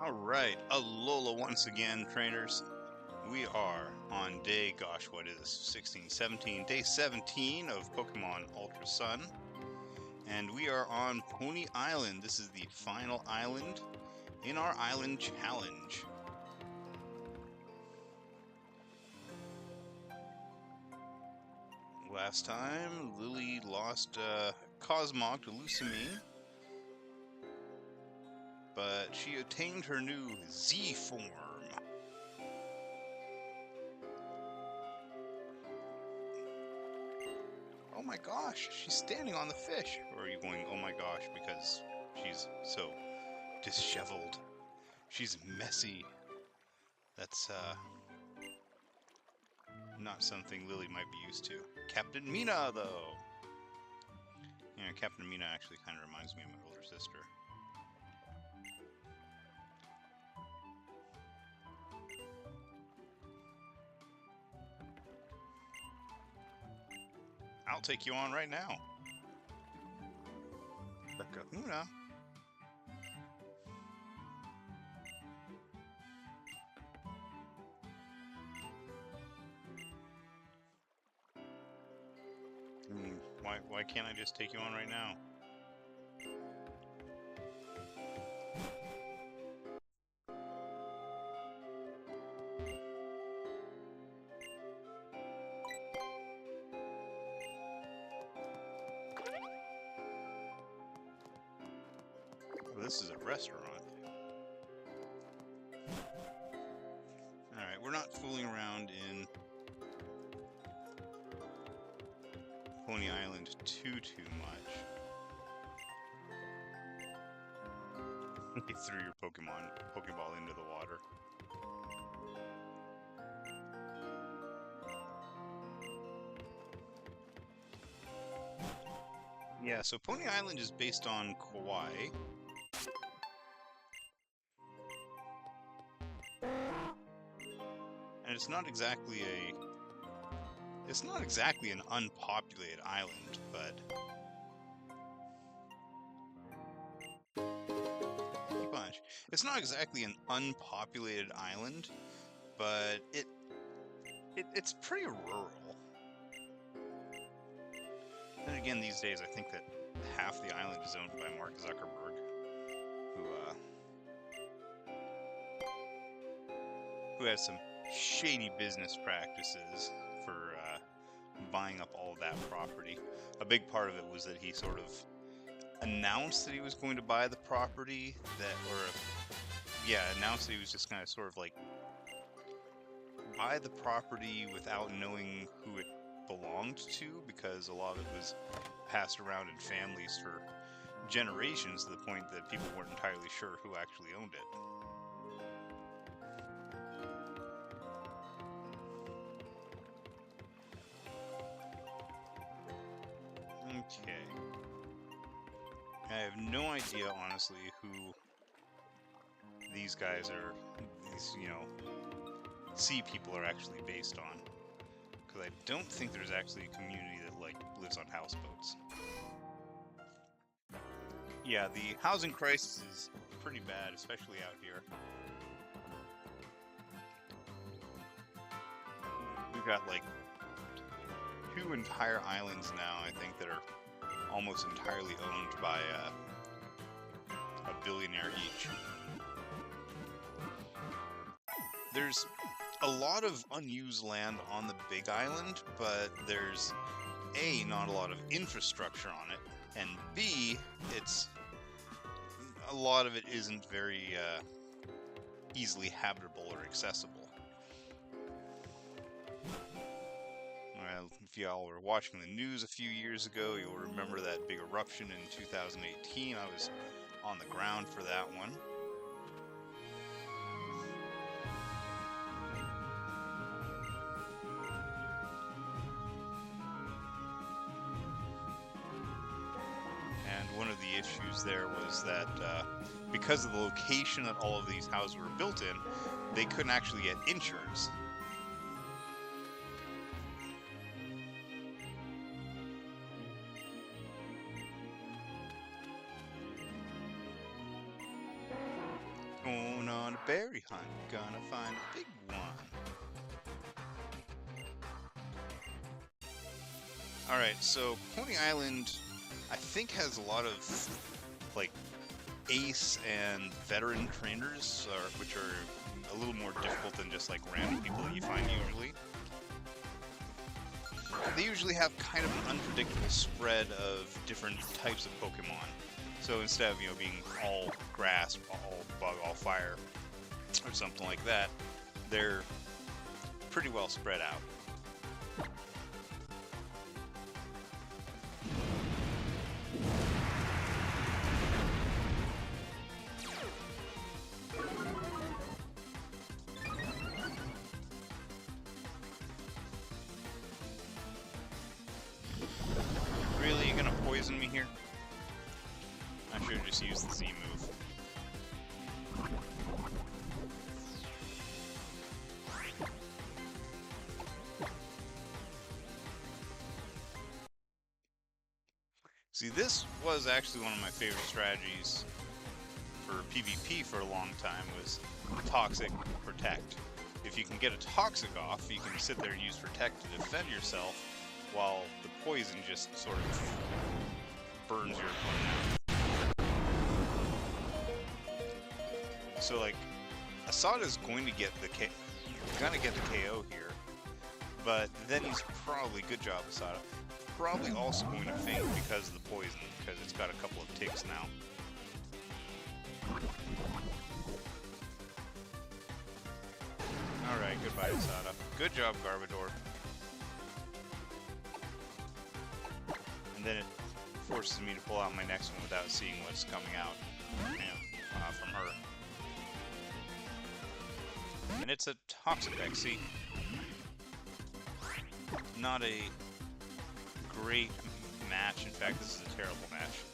Alright, Alola once again, trainers. We are on day, gosh, what is this? 16, 17, day 17 of Pokemon Ultra Sun. And we are on Poni Island. This is the final island in our island challenge. Last time, Lily lost Cosmog to Lucamine, but she attained her new Z form. Oh my gosh, she's standing on the fish. Or are you going, oh my gosh, because she's so disheveled? She's messy. That's, not something Lily might be used to. Captain Mina, though! Yeah, Captain Mina actually kind of reminds me of my older sister. I'll take you on right now. The Kahuna. Why can't I just take you on right now? Well, this is a restaurant. Alright, we're not fooling around in Poni Island too much. You threw your Pokeball into the water. Yeah, so Poni Island is based on Kauai. And it's not exactly an unpopulated island, but it's not exactly an unpopulated island, but it's pretty rural. And again, these days, I think that half the island is owned by Mark Zuckerberg, who has some shady business practices for buying up all of that property. A big part of it was that he sort of announced that he was going to buy the property announced that he was just going to sort of like buy the property without knowing who it belonged to, because a lot of it was passed around in families for generations to the point that people weren't entirely sure who actually owned it. Okay. I have no idea, honestly, who these guys are, sea people are actually based on. Because I don't think there's actually a community that, lives on houseboats. Yeah, the housing crisis is pretty bad, especially out here. We've got, 2 entire islands now, I think, that are almost entirely owned by a billionaire each. There's a lot of unused land on the big island, but there's A, not a lot of infrastructure on it, and B, a lot of it isn't very easily habitable or accessible. Well, if y'all were watching the news a few years ago, you'll remember that big eruption in 2018. I was on the ground for that one. And one of the issues there was that because of the location that all of these houses were built in, they couldn't actually get insurance. Oh no. on a berry hunt, gonna find a big one. Alright, so Poni Island, I think, has a lot of, like, ace and veteran trainers, which are a little more difficult than just, like, random people that you find usually. They usually have kind of an unpredictable spread of different types of Pokemon. So instead of, being all grass, all bug, all fire, or something like that, they're pretty well spread out. Really, you gonna poison me here? I should have just used the Z move. See, this was actually one of my favorite strategies for PvP for a long time, was Toxic, Protect. If you can get a Toxic off, you can sit there and use Protect to defend yourself, while the poison just sort of burns your opponent out. So, like, Asada's going to get the KO here, but then he's probably, good job Asada, probably also going to faint because of the poison, because it's got a couple of ticks now. Alright, goodbye Asada. Good job, Garbodor. And then it forces me to pull out my next one without seeing what's coming out from her. And it's a Toxic XC. Not a great match. In fact, this is a terrible match.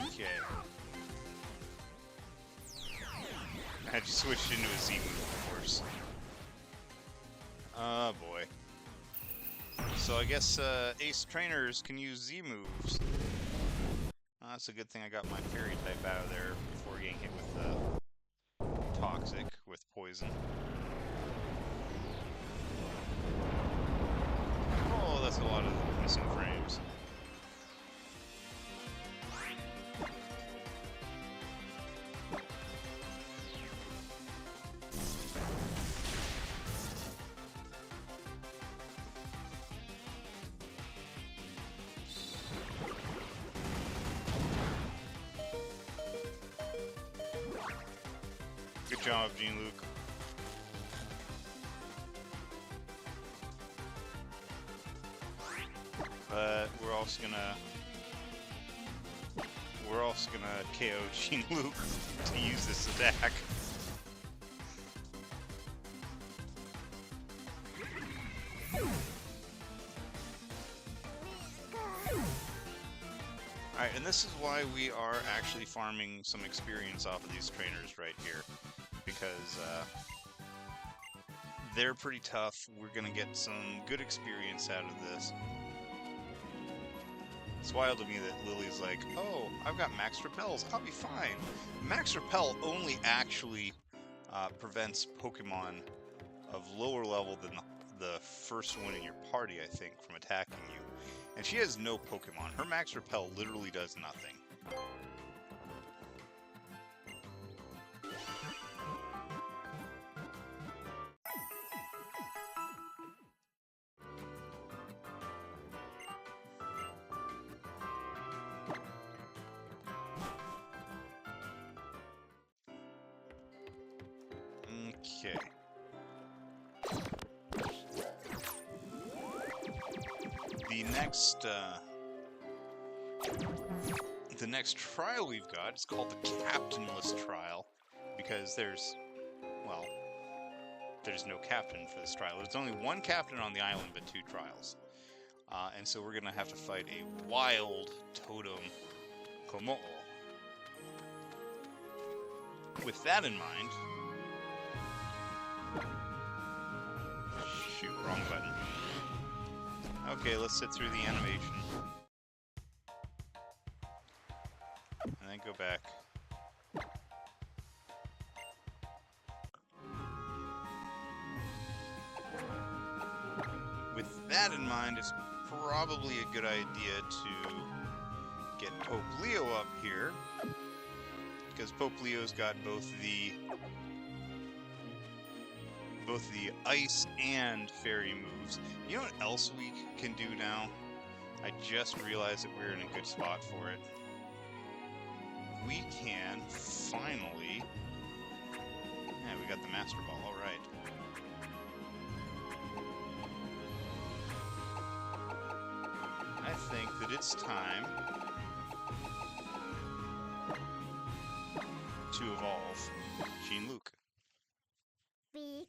Okay. I had to switch into a Z move, of course. Oh boy. So I guess ace trainers can use Z moves. That's a good thing I got my fairy type out of there before getting hit with Toxic, with poison. Oh, that's a lot of missing frames. Good job, Gene Luke. But we're also gonna KO Gene Luke to use this attack. Alright, and this is why we are actually farming some experience off of these trainers right here. Because they're pretty tough. We're gonna get some good experience out of this. It's wild to me that Lily's like, oh, I've got max repels, I'll be fine. Max repel only actually prevents Pokemon of lower level than the first one in your party, I think, from attacking you. And she has no Pokemon. Her max repel literally does nothing. Okay. The next trial we've got is called the Captainless Trial, because there's no captain for this trial. There's only one captain on the island, but 2 trials. And so we're gonna have to fight a wild totem Kommo-o. With that in mind, shoot, wrong button. Okay, let's sit through the animation. And then go back. With that in mind, it's probably a good idea to get Poplio up here, because Poplio's got both the ice and fairy moves. You know what else we can do now? I just realized that we're in a good spot for it. We can finally... Yeah, we got the Master Ball, alright. I think that it's time to evolve Jean-Luc. Pikachu!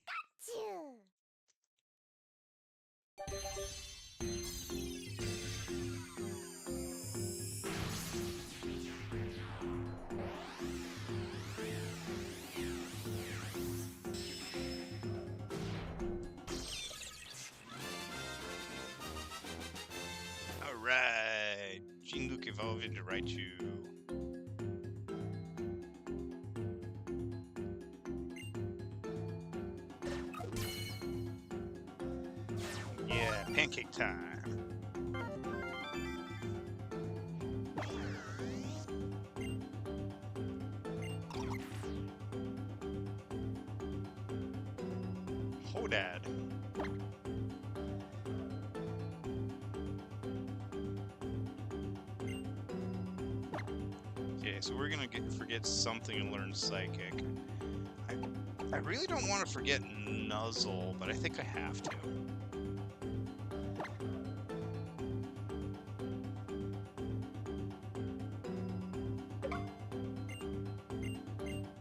Alright! Jean-Luc evolved into Raichu. Yeah, pancake time. Hodad. Okay, so we're gonna forget something and learn Psychic. I really don't want to forget Nuzzle, but I think I have to.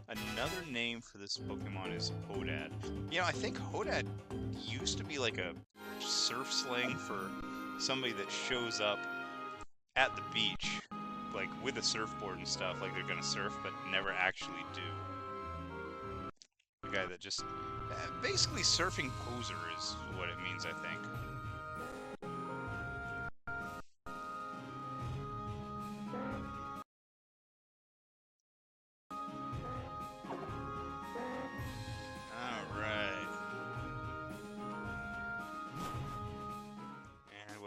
Another name for this Pokemon is Hodad. You know, I think Hodad used to be like a surf slang for somebody that shows up at the beach, like with a surfboard and stuff, like they're gonna surf, but never actually do. The guy that just... basically surfing poser is what it means, I think.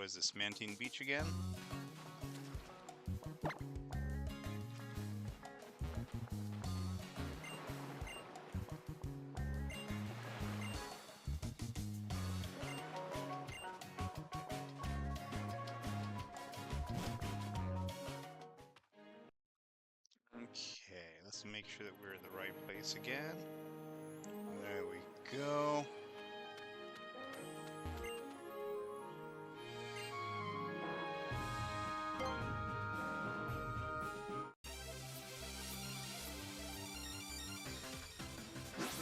Is this Mantine Beach again? Okay, let's make sure that we're in the right place again. There we go.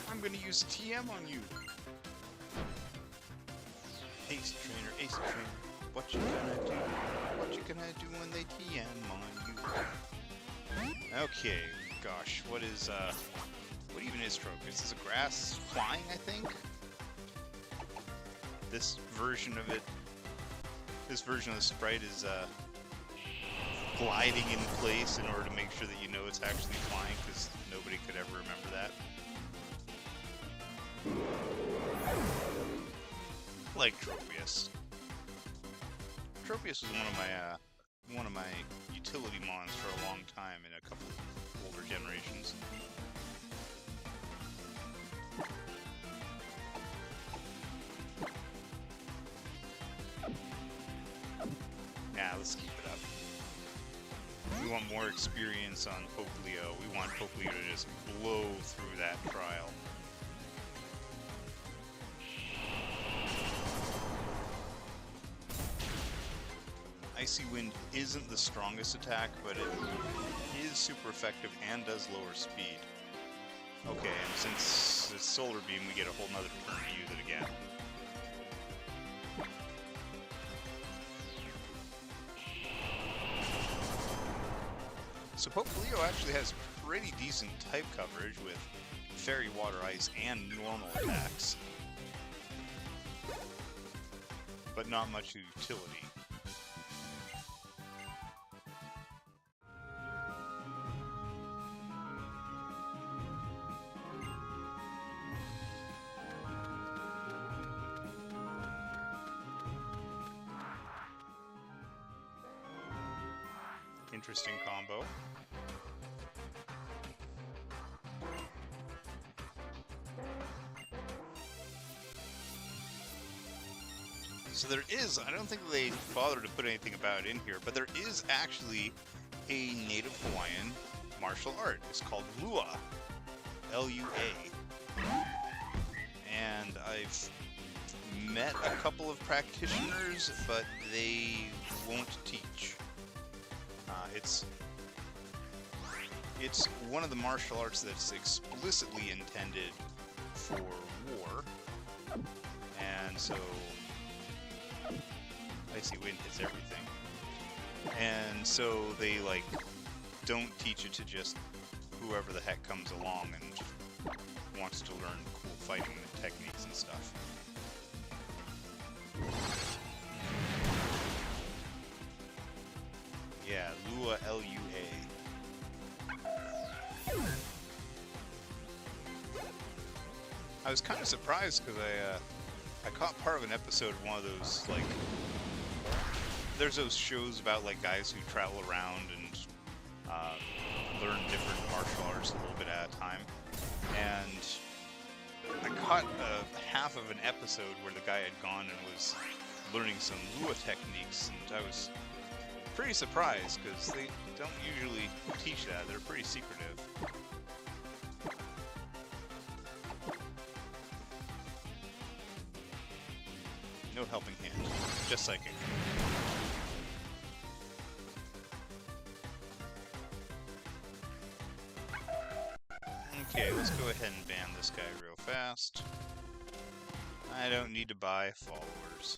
I'm gonna use TM on you. Ace Trainer, Ace Trainer. What you gonna do? What you gonna do when they TM on you? Okay, gosh, what even is Tropius? Is a grass flying, I think? This version of the sprite is gliding in place in order to make sure that you know it's actually flying, because nobody could ever remember that. Like Tropius. Tropius was one of my utility mons for a long time in a couple of older generations. Nah, let's keep it up. We want more experience on Poplio. We want Poplio to just blow through that trial. Icy Wind isn't the strongest attack, but it is super effective and does lower speed. Okay, and since it's Solar Beam, we get a whole nother turn to use it again. So Poplio actually has pretty decent type coverage with Fairy, Water, Ice, and normal attacks. but not much utility. Interesting combo. So there is, I don't think they bothered to put anything about it in here, but there is actually a native Hawaiian martial art. It's called Lua. L-U-A. And I've met a couple of practitioners, but they won't teach. It's one of the martial arts that's explicitly intended for war, and so I see wind hits everything, and so they like don't teach it to just whoever the heck comes along and wants to learn cool fighting techniques and stuff. Yeah, Lua, L-U-A. I was kind of surprised because I caught part of an episode of one of those, like, there's those shows about like guys who travel around and learn different martial arts a little bit at a time, and I caught half of an episode where the guy had gone and was learning some Lua techniques, and I was pretty surprised because they don't usually teach that. They're pretty secretive. No helping hand, just psychic. Okay, let's go ahead and ban this guy real fast. I don't need to buy followers.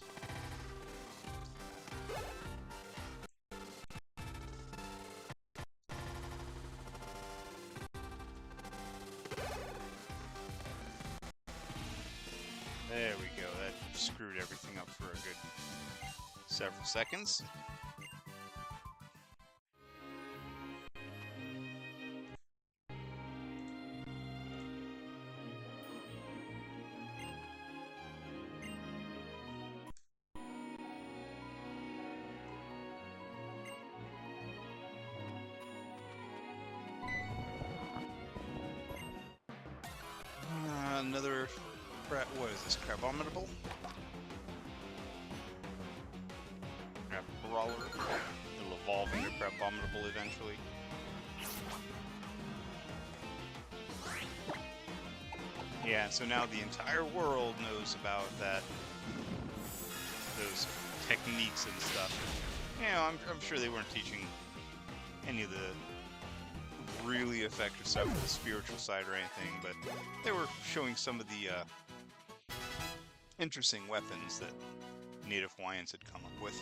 There we go, that screwed everything up for a good several seconds. Another what is this? Crabominable? Brawler. It'll evolve into Crabominable eventually. Yeah, so now the entire world knows about that, those techniques and stuff. You know, I'm sure they weren't teaching any of the really effective stuff with the spiritual side or anything, but they were showing some of the interesting weapons that Native Hawaiians had come up with.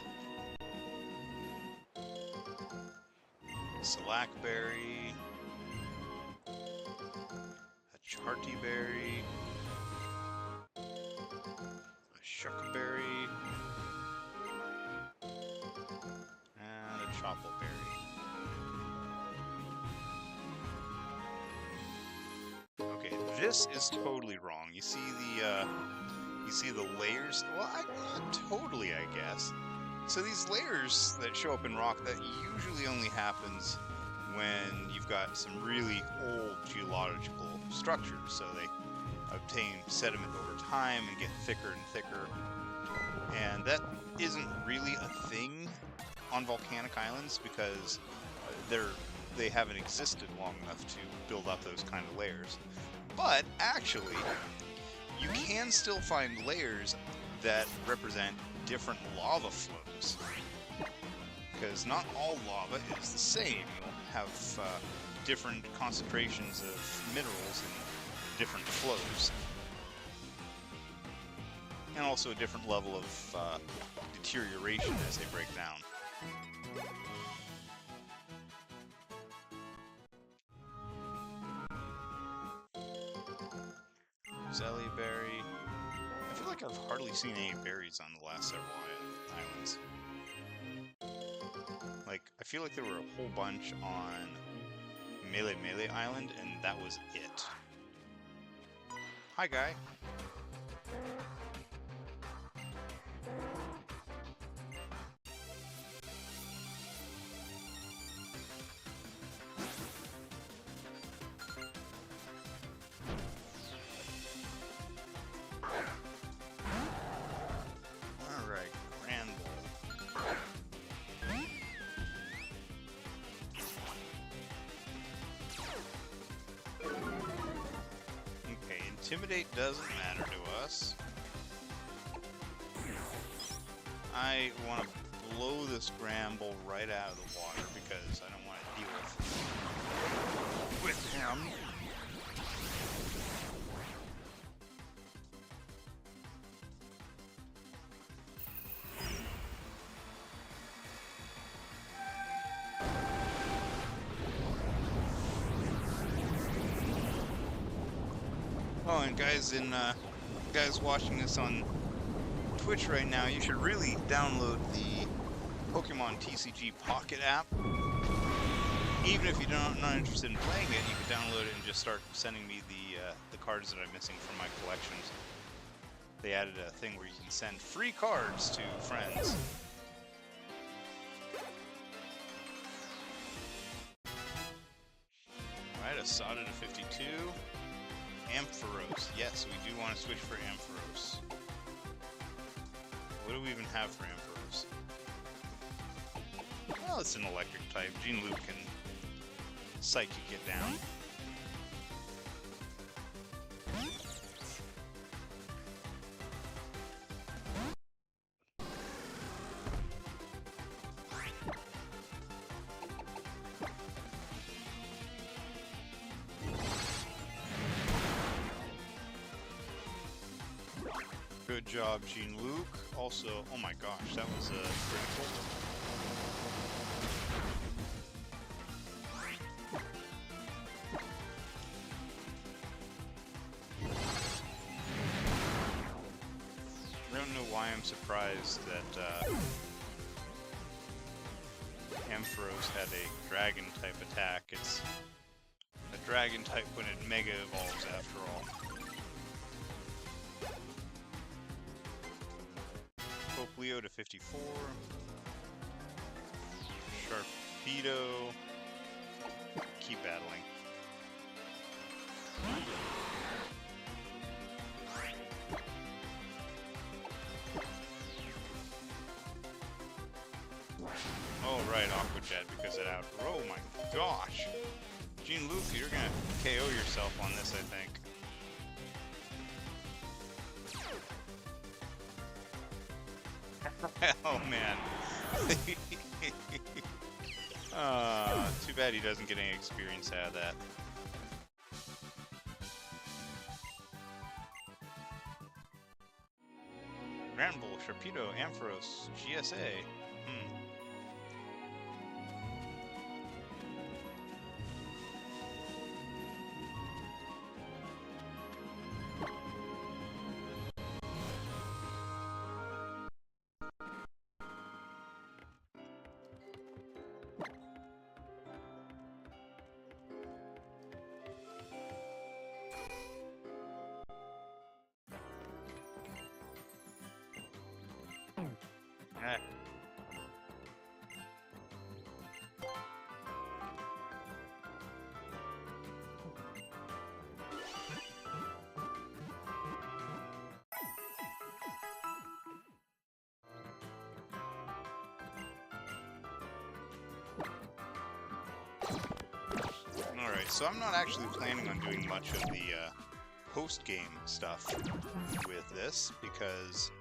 Slackberry, a Chartyberry, a Shuckberry, and a Choppleberry. Okay, this is totally wrong. You see the layers? Well, not totally, I guess. So these layers that show up in rock, that usually only happens when you've got some really old geological structures. So they obtain sediment over time and get thicker and thicker. And that isn't really a thing on volcanic islands because they haven't existed long enough to build up those kind of layers. But actually, you can still find layers that represent different lava flows, because not all lava is the same. You'll have different concentrations of minerals in different flows, and also a different level of deterioration as they break down. Zellyberry. I feel like I've hardly seen any berries on the last several islands. Like, I feel like there were a whole bunch on Melee Island, and that was it. Hi, guy. Alright, Grand Bowl. Okay, Intimidate doesn't matter to us. I want to blow this Gramble right out of the water because I don't want to deal with him. Oh, and guys watching this on Twitch right now, you should really download the Pokemon TCG Pocket app. Even if you're not interested in playing it, you can download it and just start sending me the cards that I'm missing from my collections. They added a thing where you can send free cards to friends. Alright, a Sada to 52. Ampharos. Yes, we do want to switch for Ampharos. What do we even have for Ampharos? Well, it's an electric type. Gene-Loop can psychic it down. Good job, Jean-Luc. Also, oh my gosh, that was a critical. I don't know why I'm surprised that Ampharos had a dragon type attack. It's a dragon type when it mega evolves after all. Leo to 54. Sharpedo. Keep battling. Oh, right, Aqua Jet because it out. Oh my gosh! Jean-Luc, you're gonna KO yourself on this, I think. Oh man. Too bad he doesn't get any experience out of that. Granbull, Sharpedo, Ampharos, GSA. Alright, so I'm not actually planning on doing much of the post-game stuff with this, because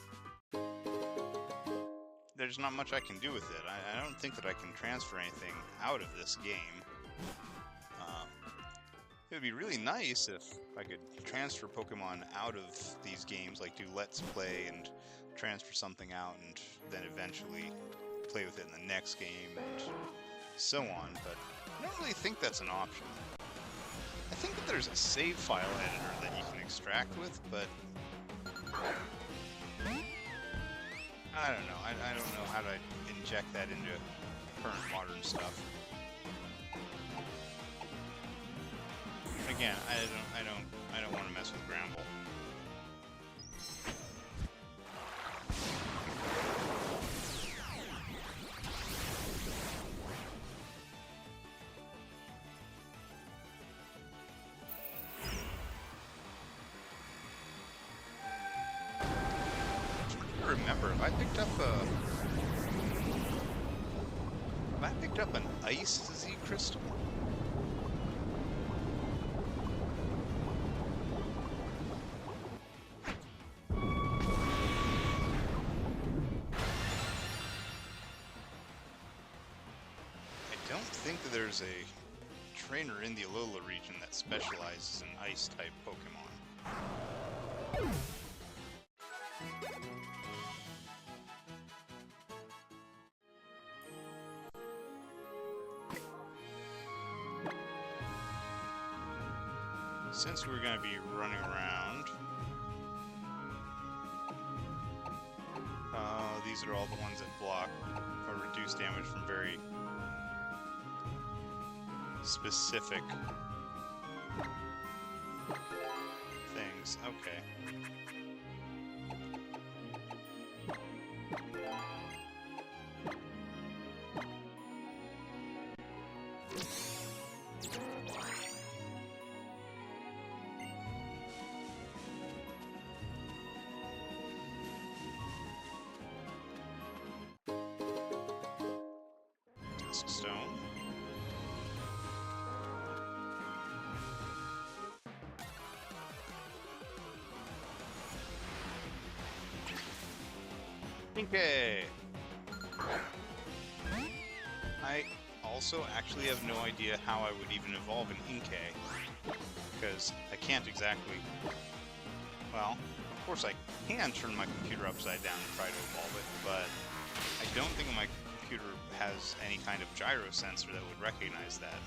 there's not much I can do with it. I don't think that I can transfer anything out of this game. It would be really nice if I could transfer Pokemon out of these games, like do Let's Play and transfer something out and then eventually play with it in the next game and so on, but I don't really think that's an option. I think that there's a save file editor that you can extract with, but I don't know. I don't know how to inject that into current modern stuff. Again, I don't want to mess with Gramble. Remember, if I picked up an ice Z crystal. I don't think that there's a trainer in the Alola region that specializes in ice type Pokemon. Since we're going to be running around, these are all the ones that block or reduce damage from very specific things. Okay. Stone. Okay. I also actually have no idea how I would even evolve an Inkay, because I can't exactly. Well, of course I can turn my computer upside down and try to evolve it, but I don't think my computer has any kind of gyro sensor that would recognize that.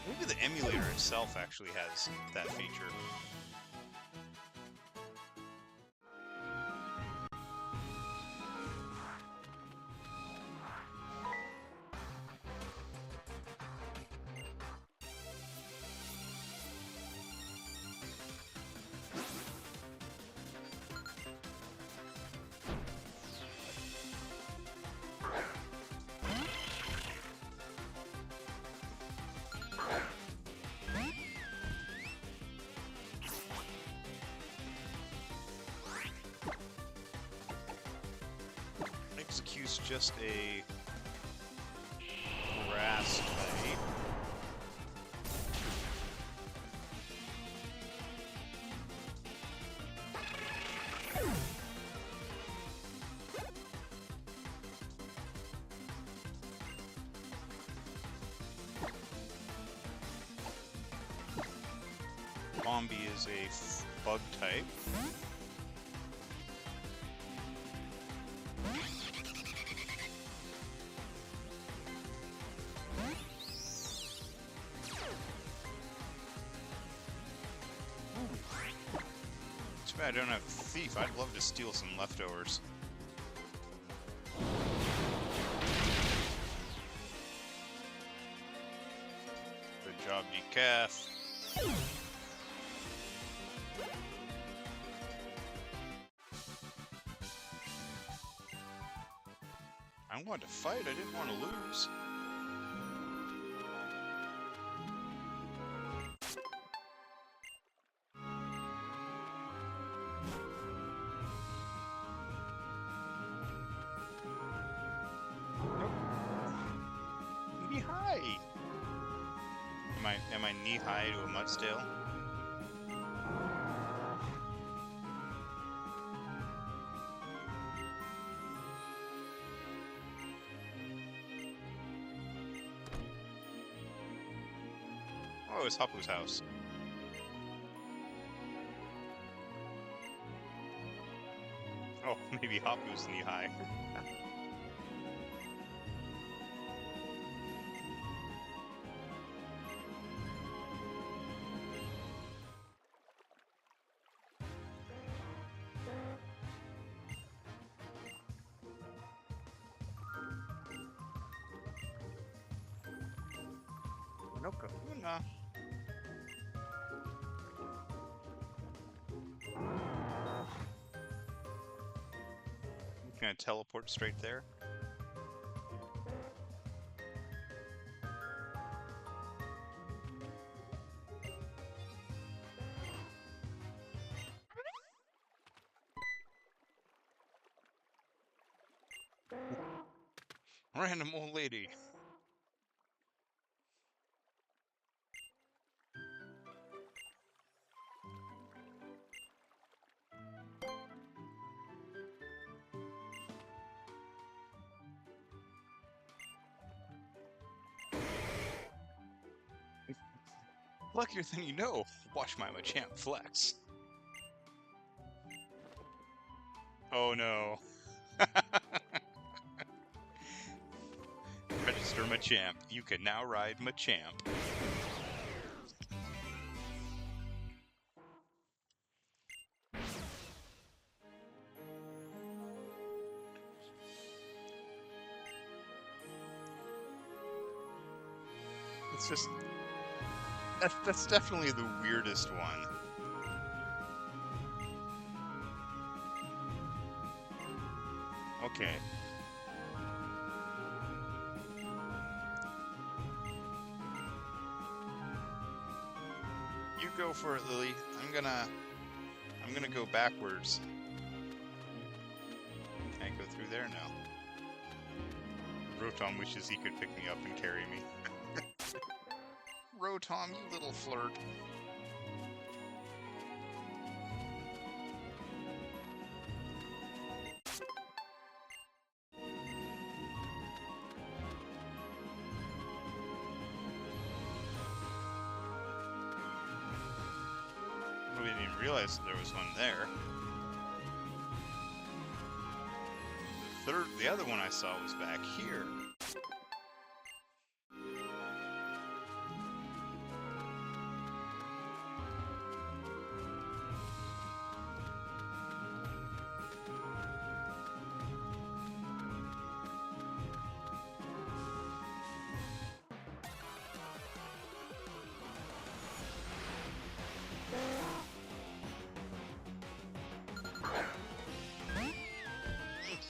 Maybe the emulator itself actually has that feature. Exegutor's just a grass type. Bombi is a bug type. I don't have a thief. I'd love to steal some leftovers. Good job, Decaf. I wanted to fight. I didn't want to lose. Am I knee-high to a Mudsdale? Oh, it's Hapu's house. Oh, maybe Hapu's knee-high. no Kahuna. Gonna teleport straight there. Random old lady. Luckier than you know. Watch my Machamp flex. Oh no. Register Machamp. You can now ride Machamp. It's just... That's definitely the weirdest one. Okay. You go for it, Lily. I'm gonna go backwards. Can I go through there? No. Rotom wishes he could pick me up and carry me. Rotom, you little flirt. I didn't even realize there was one there. The other one I saw was back here.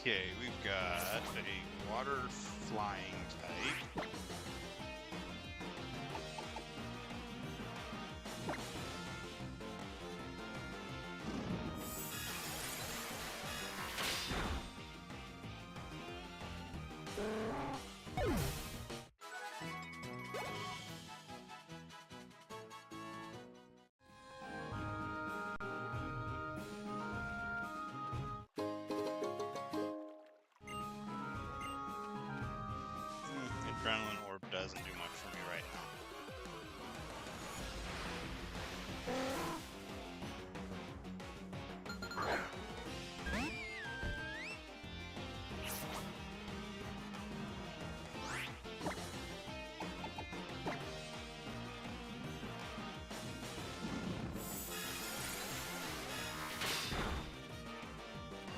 Okay, we've got a water flying type. Adrenaline Orb doesn't do much for me right now.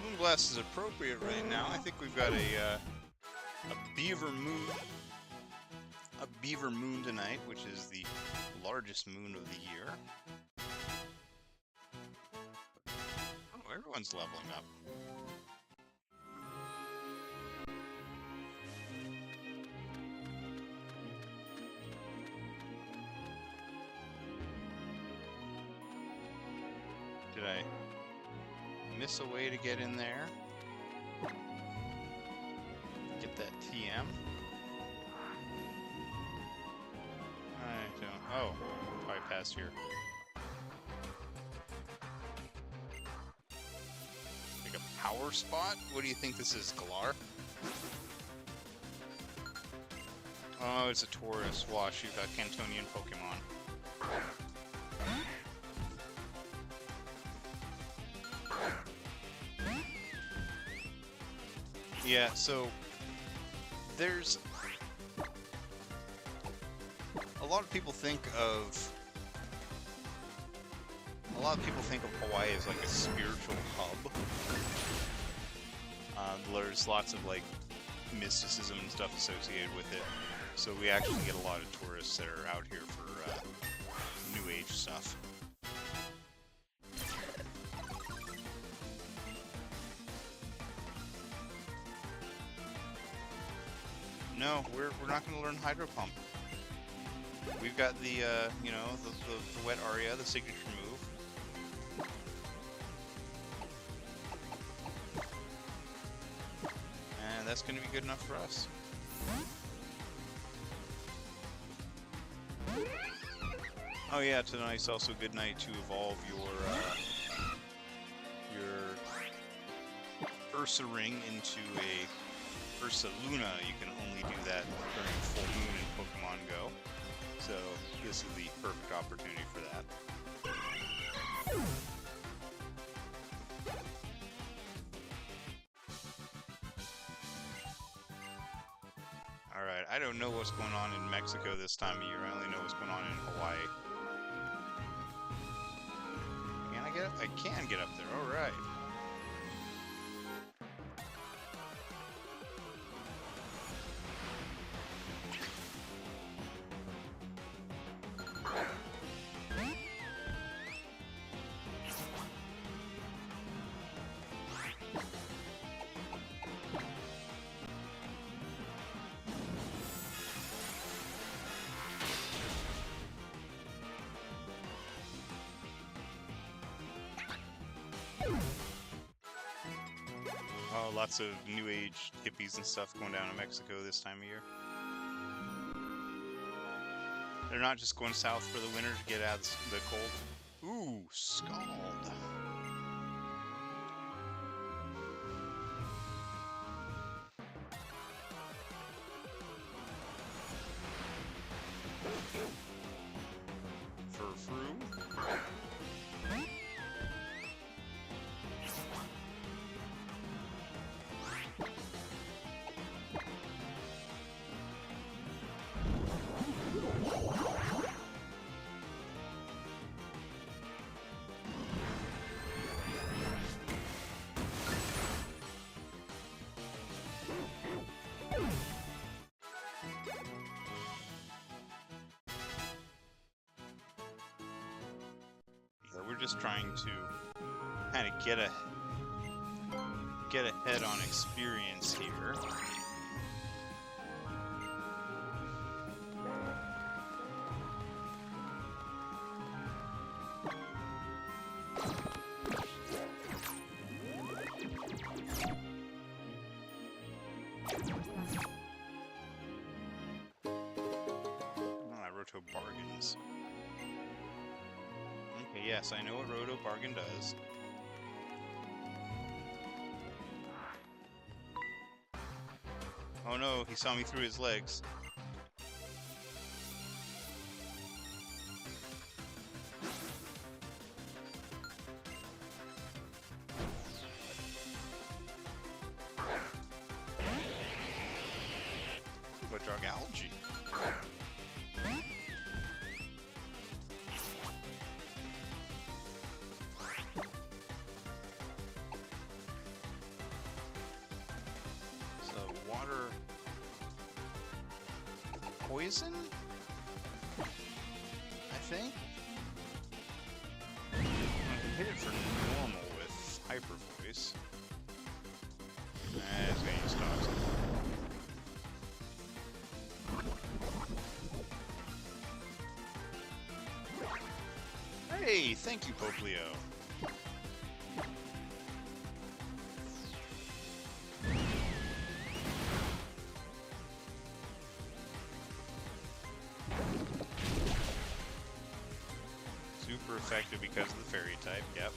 Moonblast is appropriate right now. I think we've got a beaver moon. A beaver moon tonight, which is the largest moon of the year. Oh, everyone's leveling up. Did I miss a way to get in there? Get that TM? I don't... Oh, probably past here. Like a power spot? What do you think this is, Galar? Oh, it's a Taurus. Wash, you've got Cantonian Pokemon. Yeah, so there's a lot of people think of Hawaii as like a spiritual hub. There's lots of like mysticism and stuff associated with it. So we actually get a lot of tourists that are out here for New Age stuff. No, we're not going to learn Hydro Pump. We've got the, you know, the wet aria, the signature move. And that's going to be good enough for us. Oh yeah, tonight's also a good night to evolve your Ursa ring into a Ursa Luna. You can only do that during full moon in Pokemon Go. So this is the perfect opportunity for that. Alright, I don't know what's going on in Mexico this time of year. I only know what's going on in Hawaii. Can I get up? I can get up there, alright. Oh, lots of New Age hippies and stuff going down in Mexico this time of year. They're not just going south for the winter to get out of the cold. Ooh, Scald. Furfru. We're just trying to kind of get ahead on experience here. Roto bargains. Okay, yes, I know what Roto Bargain does. Oh no, he saw me through his legs. What drug algae? Poison? I think? I can hit it for normal with Hyper Voice. It's gonna use Toxic. Hey, thank you, Poplio. Super effective because of the fairy type, yep.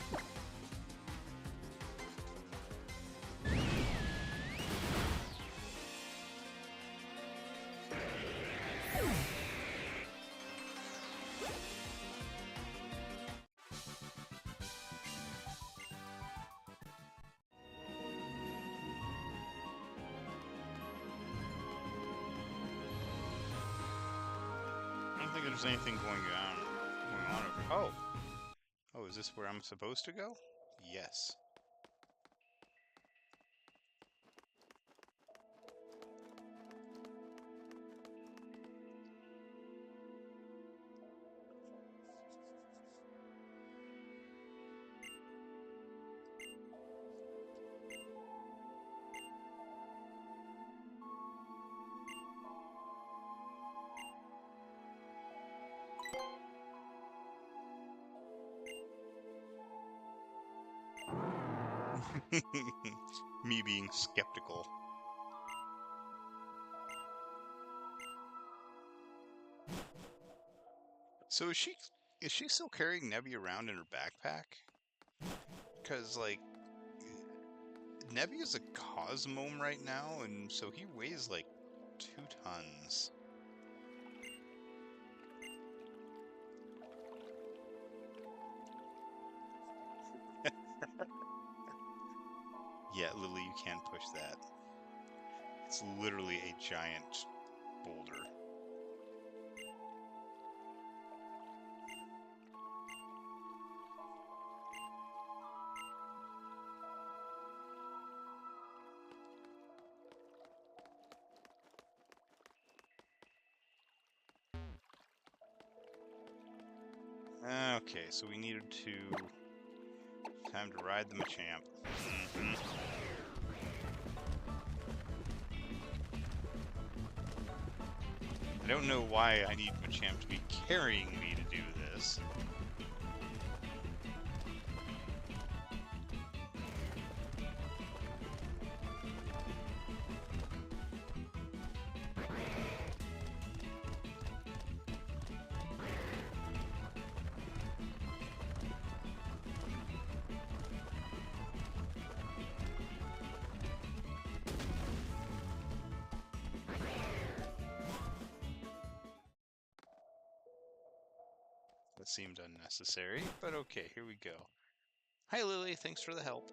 I don't think there's anything going on over. Oh, is this where I'm supposed to go? Yes. Me being skeptical. So is she still carrying Nebby around in her backpack? Because like Nebby is a Cosmome right now, and so he weighs like 2 tons. Yeah, Lily, you can't push that. It's literally a giant boulder. Okay, so we needed to... Time to ride the Machamp. I don't know why I need Machamp to be carrying me to do this. That seemed unnecessary, but okay, here we go. Hi Lily, thanks for the help.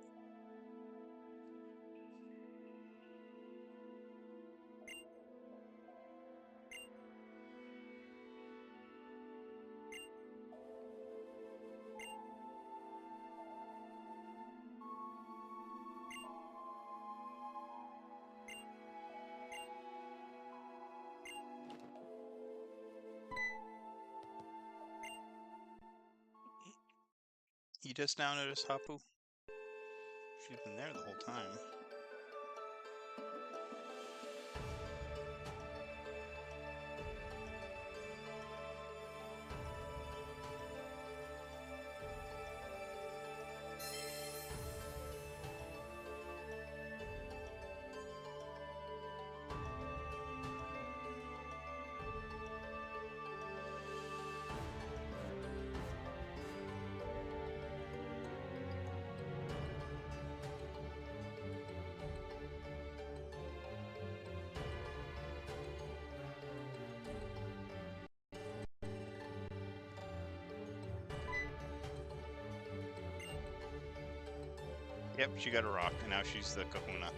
You just now noticed Hapu? She's been there the whole time. Yep, she got a rock, and now she's the Kahuna.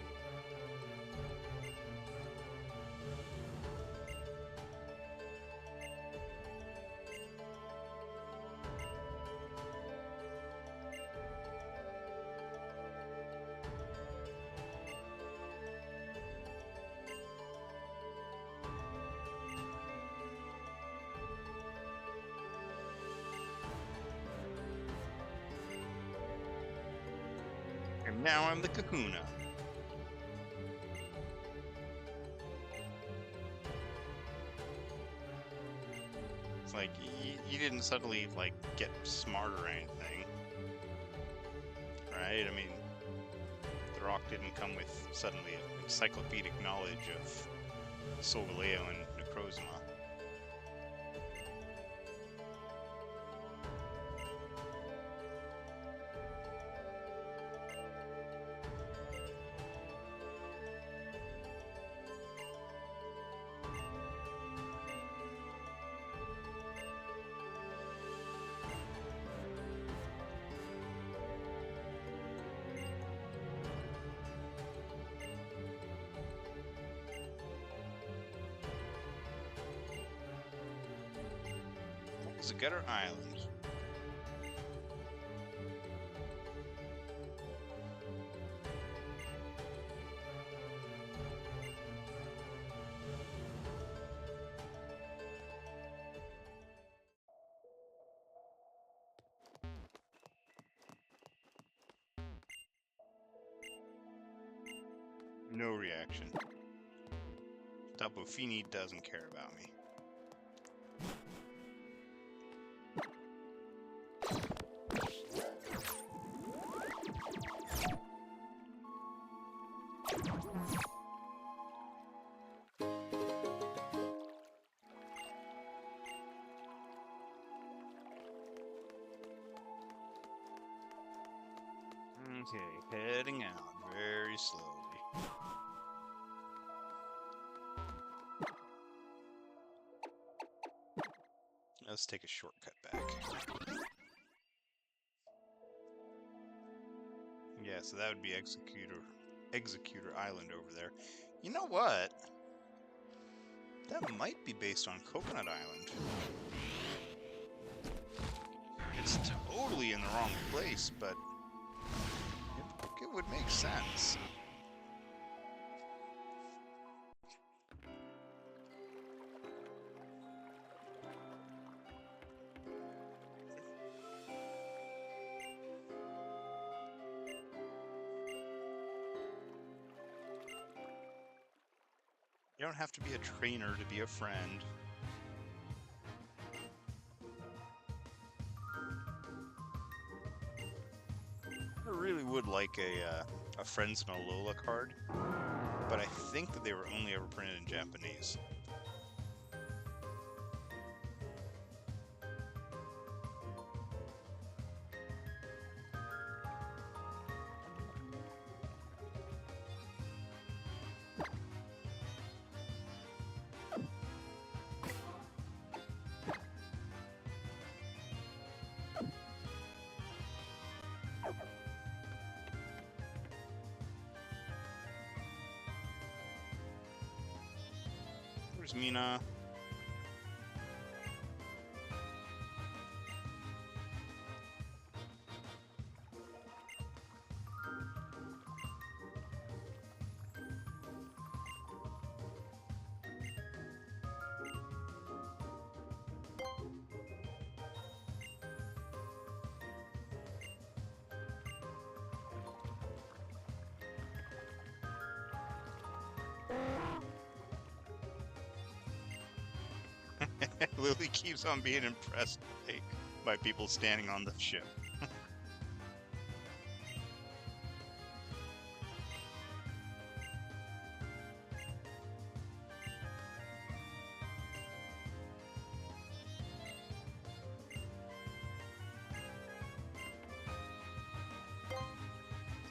And now I'm the Kahuna. It's like, you didn't suddenly, like, get smart or anything. Right? I mean, the rock didn't come with suddenly encyclopedic knowledge of Solgaleo and Necrozma. Exeggutor Island. No reaction. Tapu Fini doesn't care about me. Okay, heading out very slowly. Let's take a shortcut back. Yeah, so that would be Exeggutor Island over there. You know what? That might be based on Coconut Island. It's totally in the wrong place, but it would make sense. You don't have to be a trainer to be a friend. I really would like a Friends and Alola card, but I think that they were only ever printed in Japanese. Where's Mina? Lily keeps on being impressed by people standing on the ship.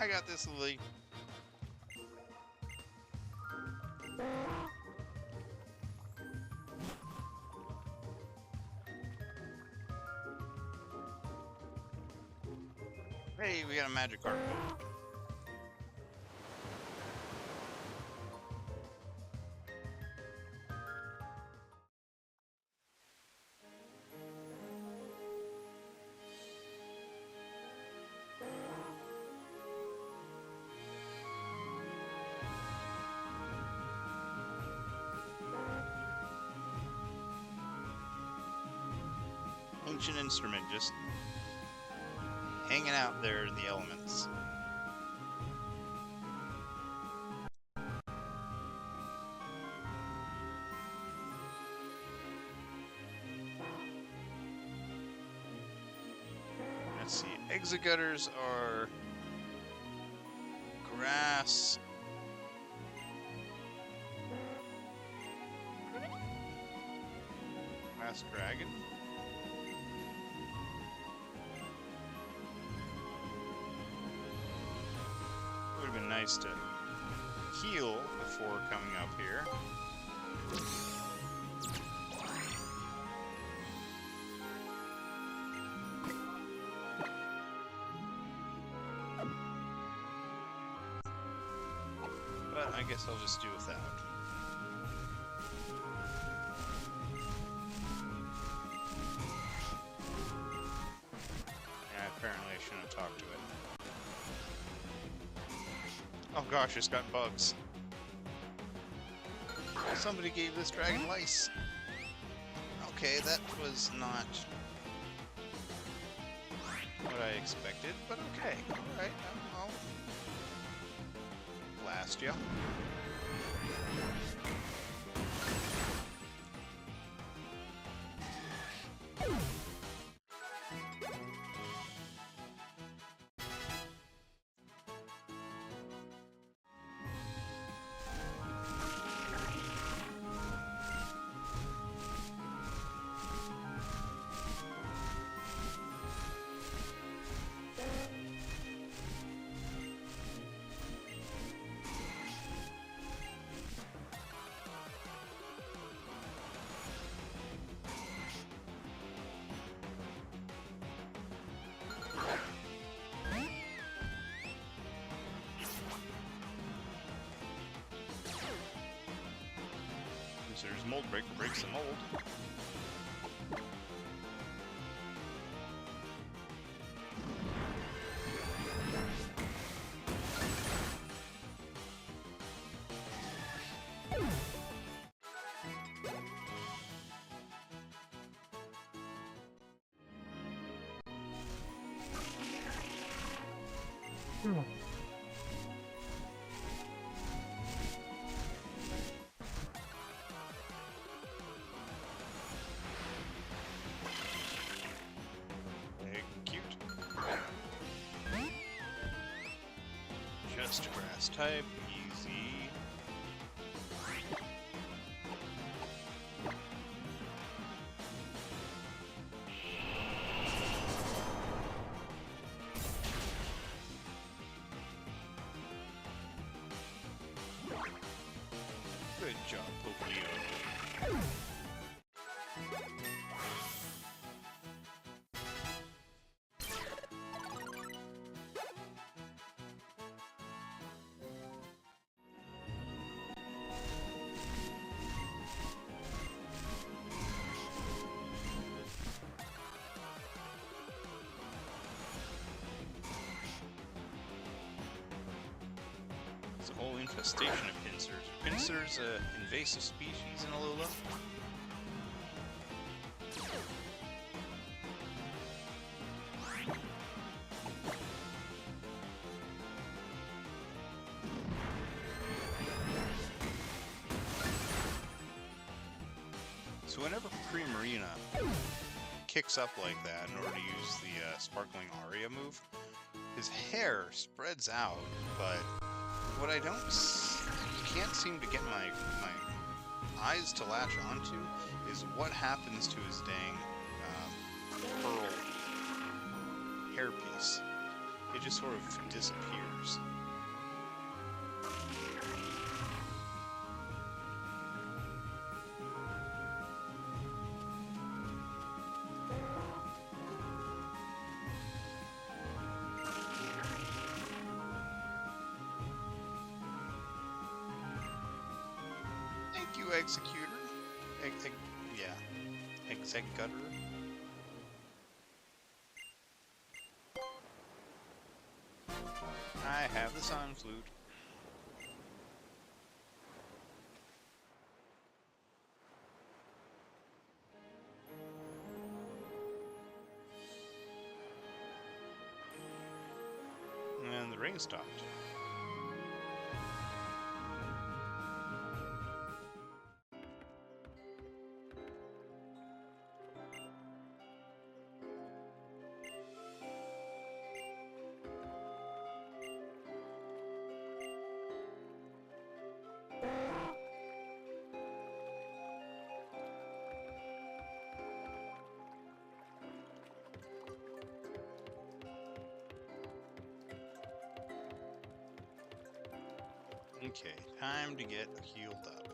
I got this, Lily. Hey, we got a magic card. Ancient instrument, just hanging out there in the elements. Let's see, Exeggutors are grass. Grass dragon. Would have been nice to heal before coming up here. But I guess I'll just do without. Yeah, apparently I shouldn't have talked to it. Oh gosh, it's got bugs. Oh, somebody gave this dragon lice. Okay, that was not what I expected, but okay. Alright, I'll blast you. There's Mold Breaker, breaks the mold. Just grass type, easy. Good job, Pokémon. There's a whole infestation of pincers. Pincers, an invasive species in Alola. So whenever Primarina kicks up like that in order to use the Sparkling Aria move, his hair spreads out, but what I can't seem to get my eyes to latch onto is what happens to his dang pearl hairpiece. It just sort of disappears. Thank you, Exeggutor. Exeggutor. I have the Sun Flute. And the rain stopped. Okay, time to get healed up.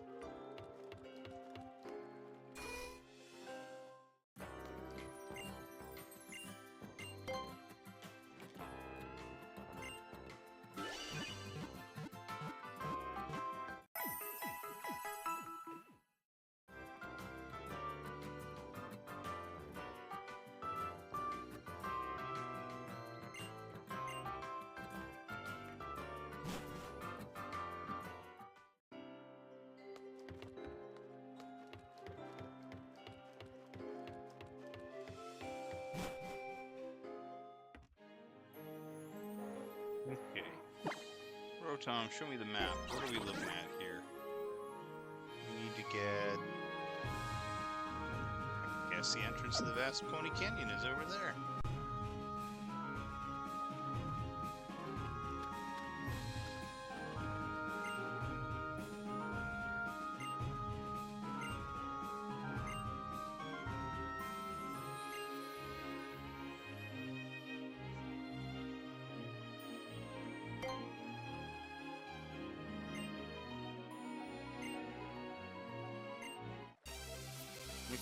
Okay. Rotom, show me the map. What are we looking at here? We need to get... I guess the entrance to the vast Poni Canyon is over there.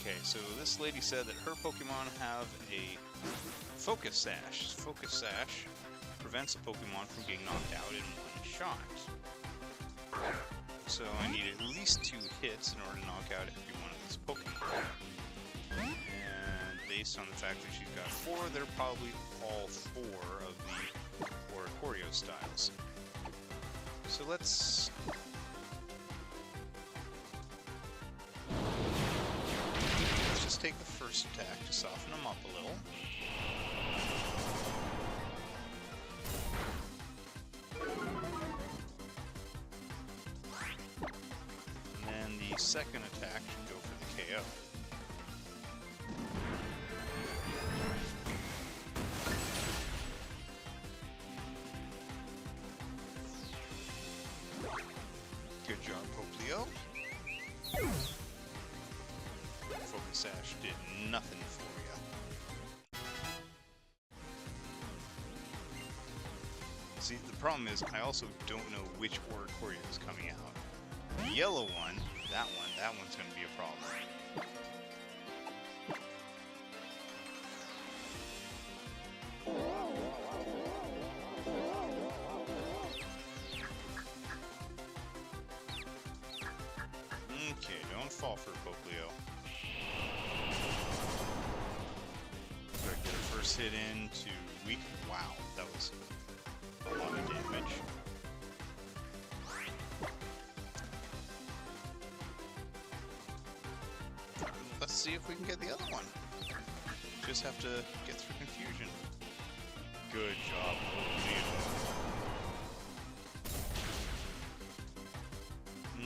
Okay, so this lady said that her Pokemon have a Focus Sash. Focus Sash prevents a Pokemon from getting knocked out in one shot. So I need at least 2 hits in order to knock out every one of these Pokemon. And based on the fact that she's got 4, they're probably all 4 of the Oricorio styles. So let's just take the first attack to soften them up a little. And then the second attack should go for the KO. Good job, Poplio. Focus Sash did nothing for you. See, the problem is I also don't know which Oricorio is coming out. The yellow one, that one's going to be a problem. Okay, don't fall for Poplio. Gotta get a first hit in to weak. Wow, that was a lot of damage. Let's see if we can get the other one. Just have to get through confusion. Good job, Poplio.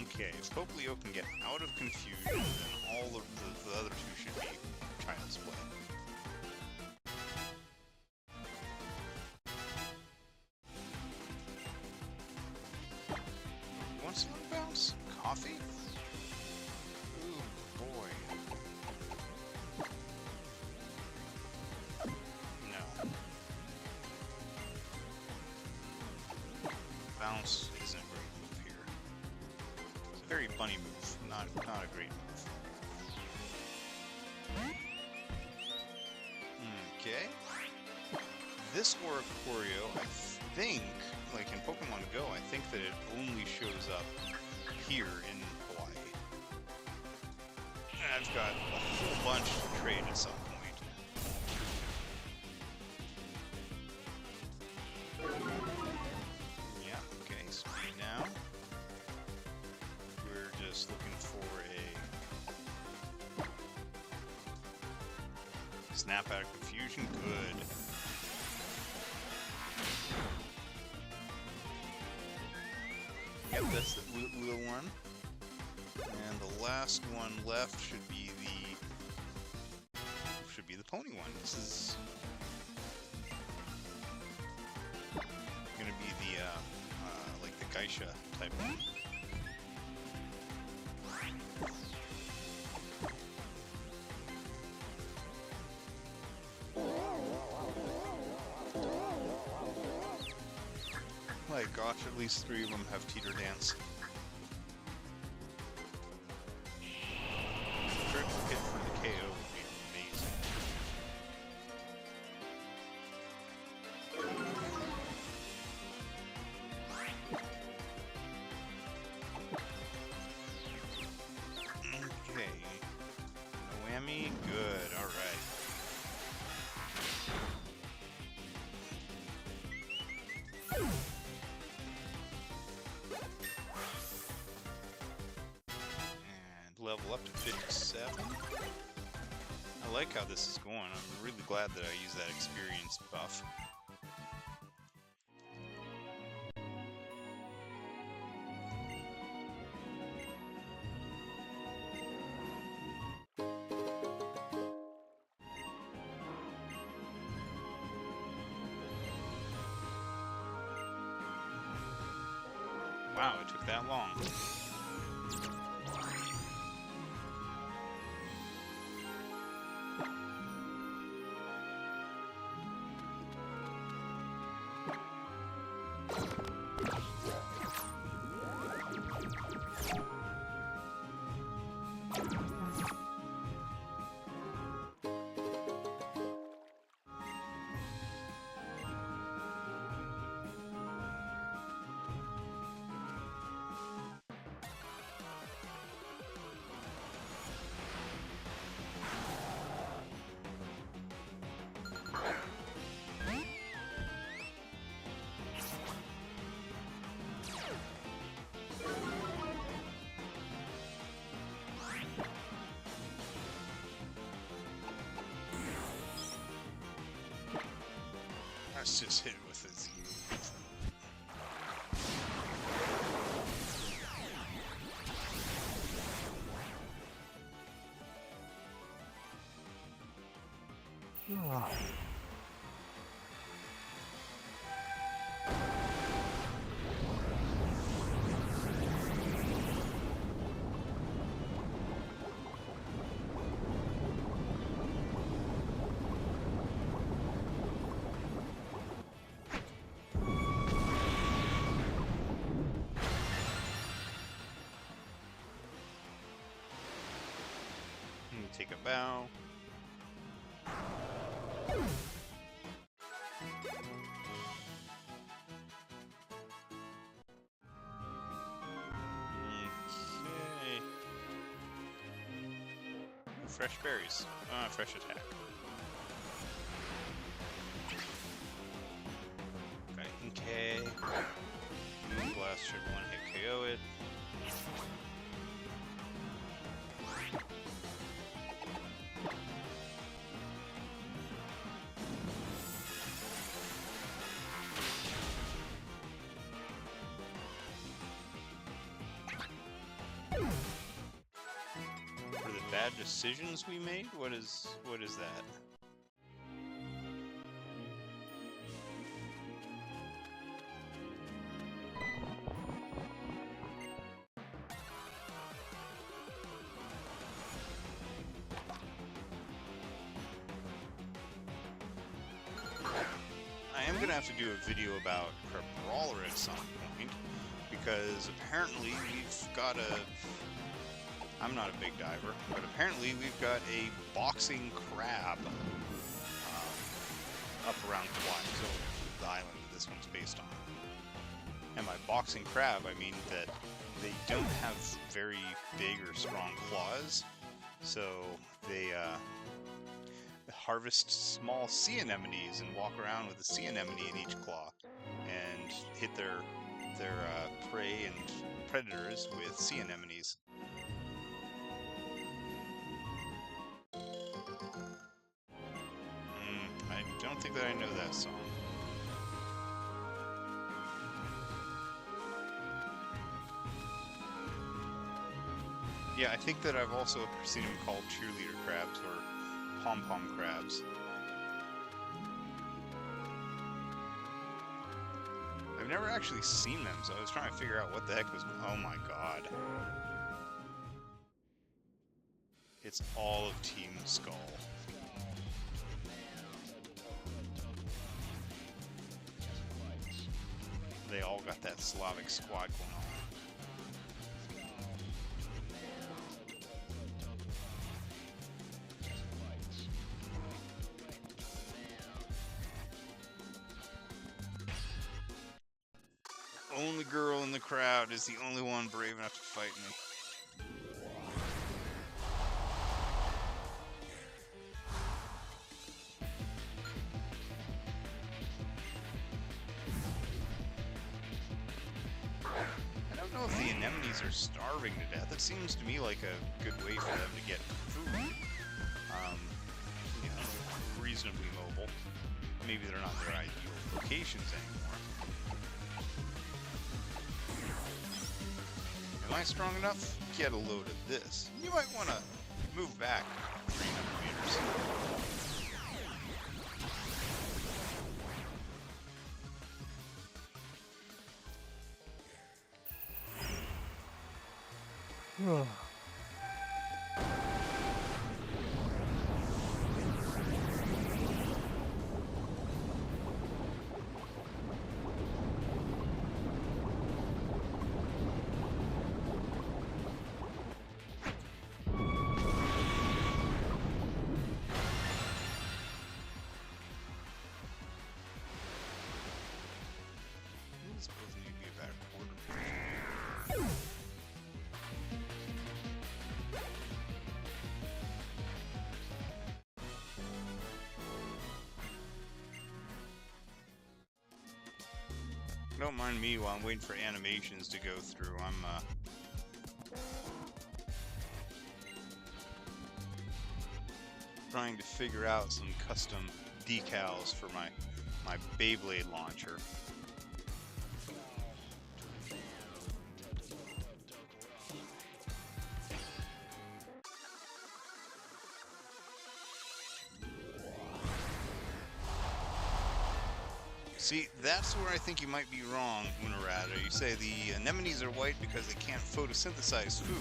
Okay, if Poplio can get out of confusion, then all of the other 2 should be child's play. You want some bounce? Coffee? Ooh, boy. No. Bounce isn't a great move here. It's a very bunny move, not a great move. Okay. This Oricorio, I think, like in Pokemon Go, I think that it only shows up here in Hawaii. And I've got a whole bunch to trade at some point. Yeah, okay, speed now. We're just looking for a snap out of confusion. Good. Yep, that's the little one. And the last one left should be the pony one. This is gonna be the like the Geisha type one. My gosh, at least 3 of them have Teeter Dance. Critical hit for the KO would be amazing. Okay. No whammy? Good, alright. Level up to 57. I like how this is going. I'm really glad that I used that experience buff. Wow, it took that long. Let's just hit it with a Z. Take a bow. Okay. Fresh berries. Fresh attack. Got Inkay. Moonblast should one hit KO it. Bad decisions we made? What is that? I am gonna have to do a video about Brawler at some point, because apparently we've got a... I'm not a big diver, but apparently we've got a boxing crab up around Kauai, so the island that this one's based on. And by boxing crab, I mean that they don't have very big or strong claws, so they harvest small sea anemones and walk around with a sea anemone in each claw, and hit their prey and predators with sea anemones. I don't think that I know that song. Yeah, I think that I've also seen them called cheerleader crabs or pom-pom crabs. I've never actually seen them, so I was trying to figure out what the heck was... Oh my god. It's all of Team Skull. They all got that Slavic squad going on. Only girl in the crowd is the only one brave enough to fight me. Are starving to death. It seems to me like a good way for them to get food. You know, reasonably mobile. Maybe they're not their ideal locations anymore. Am I strong enough? Get a load of this. You might want to move back 300 meters. Don't mind me while I'm waiting for animations to go through. I'm trying to figure out some custom decals for my my Beyblade launcher. See, that's where I think you might be wrong, Unarada. You say the anemones are white because they can't photosynthesize food,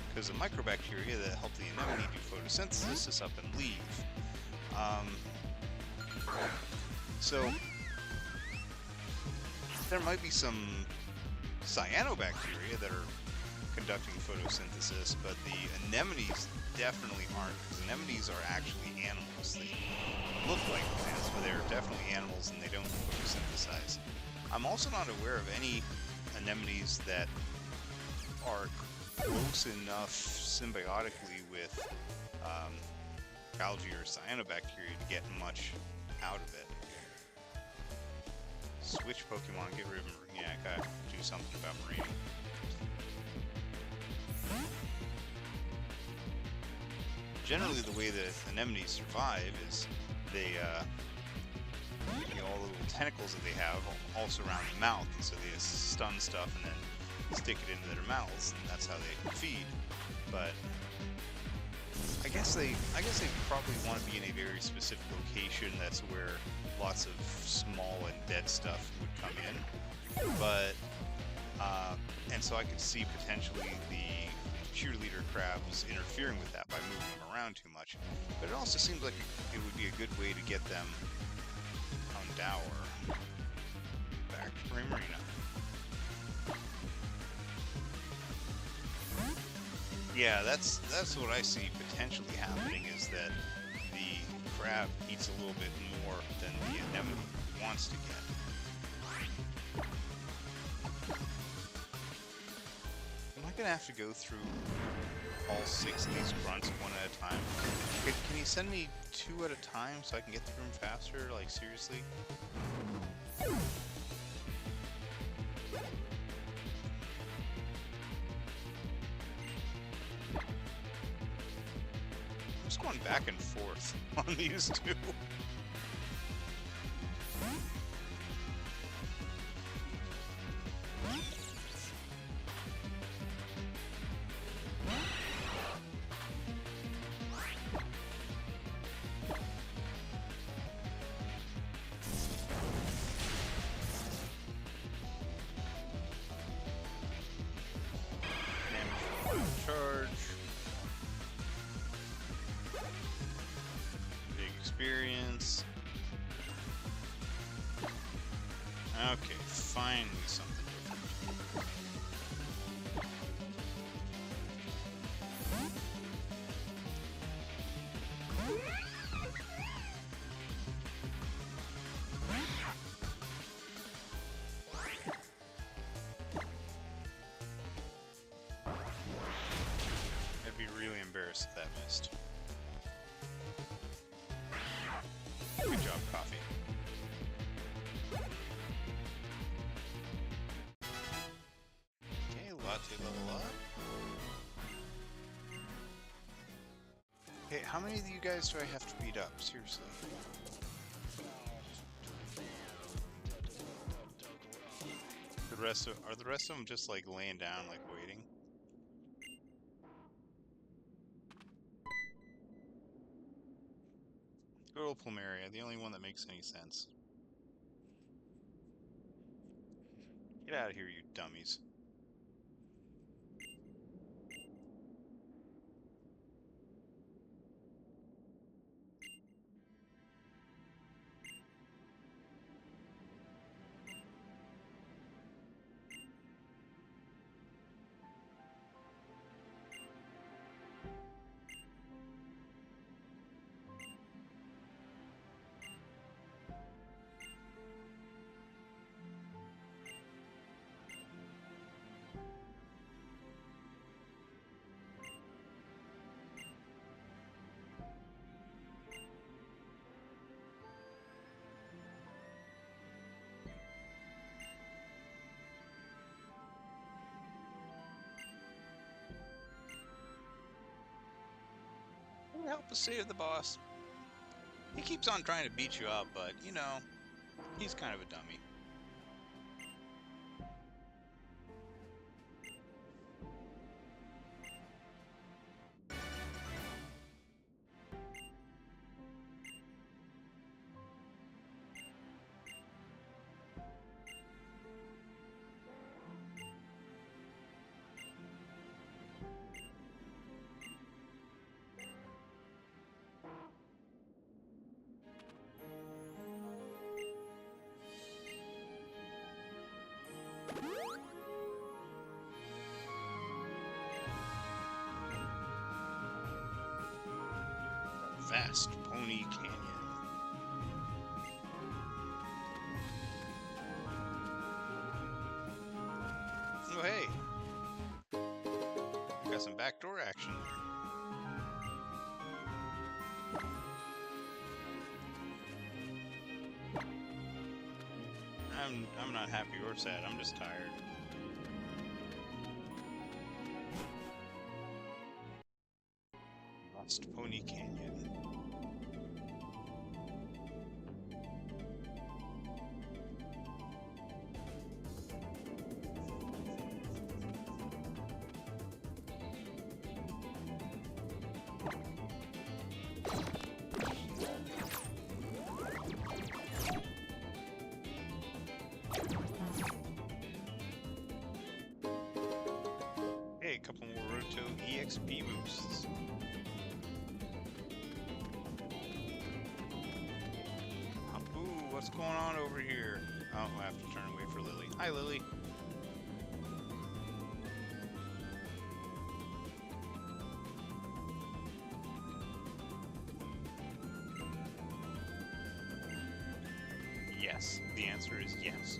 because the microbacteria that help the anemone do photosynthesis is up and leave. So there might be some cyanobacteria that are conducting photosynthesis, but the anemones definitely aren't, because anemones are actually animals. They look like plants, but they're definitely animals and they don't photosynthesize. I'm also not aware of any anemones that are close enough symbiotically with algae or cyanobacteria to get much out of it. Switch Pokemon, get rid of Marine. Yeah, I gotta do something about Marine. Generally, the way that anemones survive is they, all the little tentacles that they have all surround the mouth, and so they stun stuff and then stick it into their mouths, and that's how they feed. But I guess they probably want to be in a very specific location. That's where lots of small and dead stuff would come in. But and so I could see potentially the cheerleader crabs interfering with that by moving them around too much. But it also seems like it would be a good way to get them on Dower back to Marina. Yeah, that's what I see potentially happening, is that the crab eats a little bit more than the anemone wants to get. Am I gonna have to go through all 6 of these grunts one at a time? Can you send me 2 at a time so I can get through them faster? Like, seriously? I'm just going back and forth on these 2. Charge. Big experience. Okay, finally something different. I'd be really embarrassed if that missed. Good job, Coffee. Okay, latte level up. Okay, how many of you guys do I have to beat up? Seriously. Are the rest of them just like laying down, like waiting? Good old Plumeria, the only one that makes any sense. Get out of here, you dummies. Help us save the boss. He keeps on trying to beat you up, but, you know, He's kind of a dummy. Vast Poni Canyon. Oh hey, got some backdoor action there. I'm not happy or sad. I'm just tired. Vast Poni Canyon. Hey, a couple more Roto EXP boosts. Hapu, what's going on over here? Oh, I have to turn away for Lily. Hi, Lily. Yes. The answer is yes.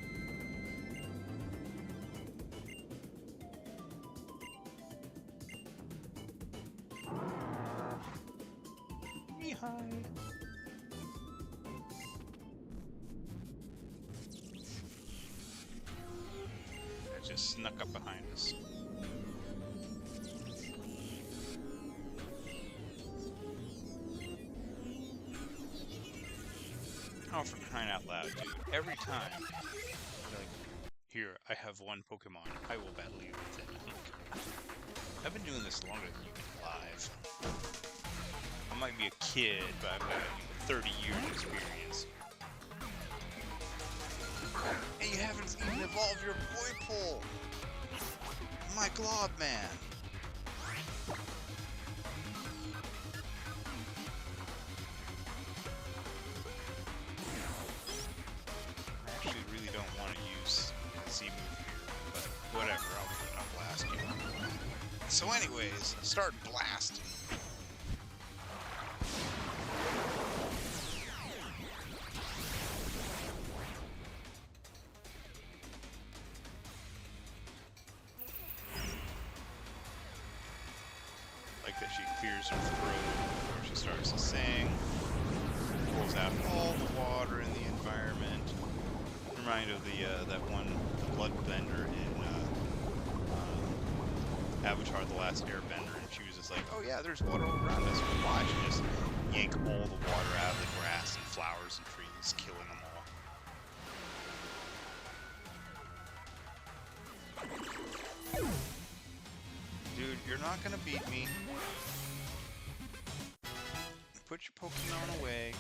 Hi. That just snuck up behind us. Oh, for crying out loud, dude. Every time, you're like, here, I have one Pokemon. I will battle you with it. I've been doing this longer than you've been alive. I might be a kid, but I've got 30 years experience. And you haven't even evolved your Poipole! My Glob Man! I actually really don't want to use Z-Move here, but whatever, I'll blast you. So anyways, start blasting. Like that she clears her throat before she starts to sing, pulls out all the water in the environment. Remind of the that one bloodbender in Avatar: The Last Airbender, and she was just like, "Oh yeah, there's water all around us. Watch!" And just yank all the water out of the grass and flowers and trees, killing them all. Dude, you're not gonna beat me. Put your Pokemon away.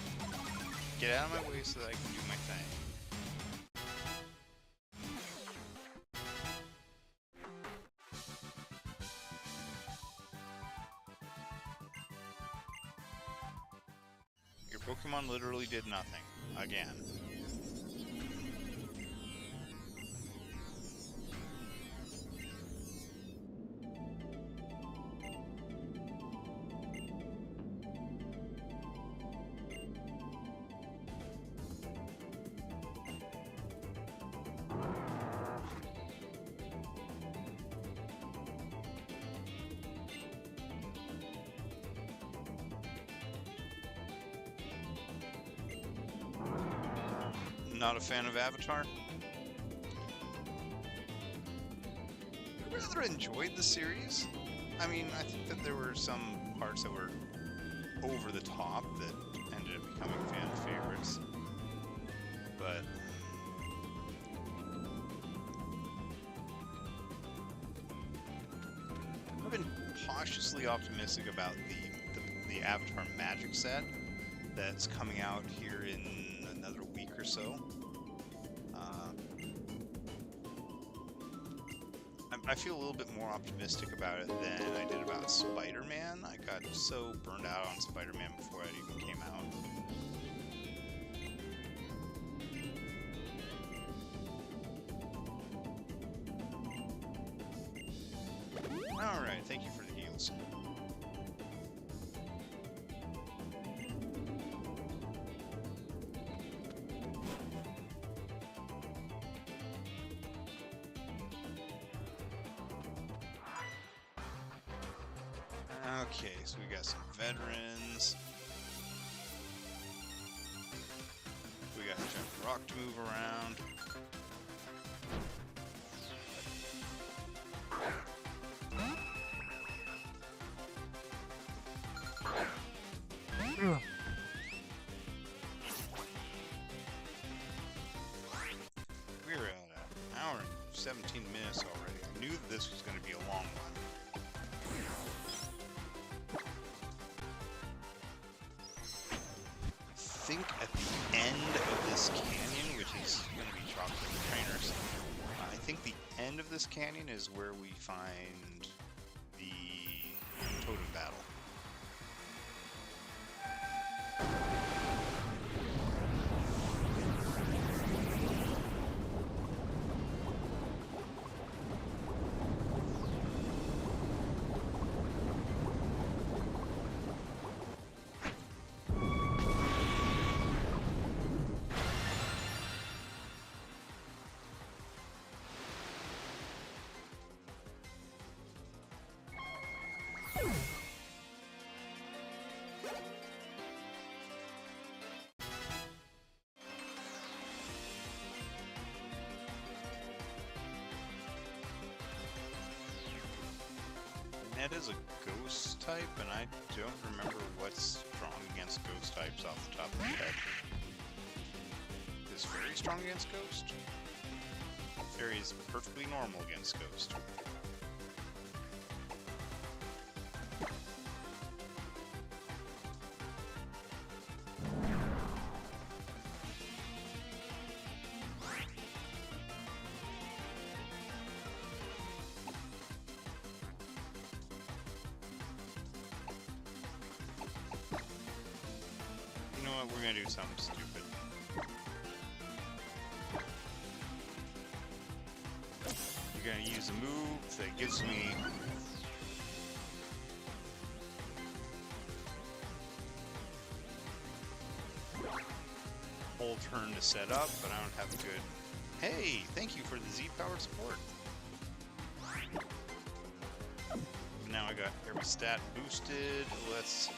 Get out of my way so that I can do my thing. Your Pokemon literally did nothing. Again. Not a fan of Avatar? I rather enjoyed the series. I mean, I think that there were some parts that were over the top that ended up becoming fan favorites. But but I've been cautiously optimistic about the Avatar Magic set that's coming out here in another week or so. I feel a little bit more optimistic about it than I did about Spider-Man. I got so burned out on Spider-Man before it even came out. Alright, thank you for the heals. Okay, so we got some veterans. We got Jump Rock to move around. We're at an hour and 17 minutes already. I knew that this was going to be a long one. I think at the end of this canyon, which is going to be chocolate trainers, I think the end of this canyon is where we find the totem battle. That is a ghost type, and I don't remember what's strong against ghost types off the top of my head. Is Fairy strong against ghost? Fairy is perfectly normal against ghost. We're gonna do something stupid. You're gonna use a move that gives me whole turn to set up, but I don't have a good. Hey, thank you for the Z-powered support. Now I got every stat boosted. Let's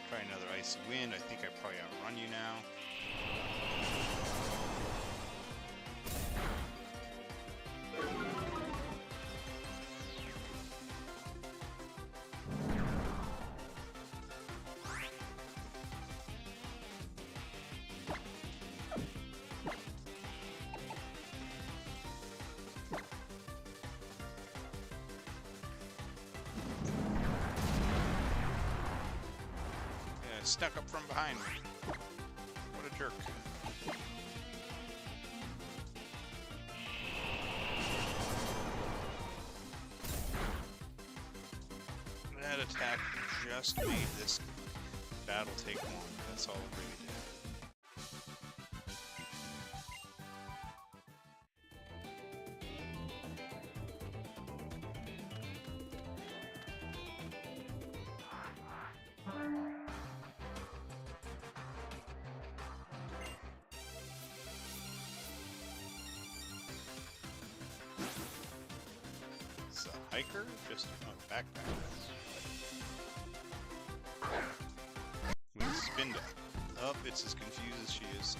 try another Icy Wind. I think I probably outrun you now. Snuck up from behind me. What a jerk. That attack just made this battle take long. That's all it really did. Hiker? Just a backpack. With a spin down. Oh, it's as confused as she is.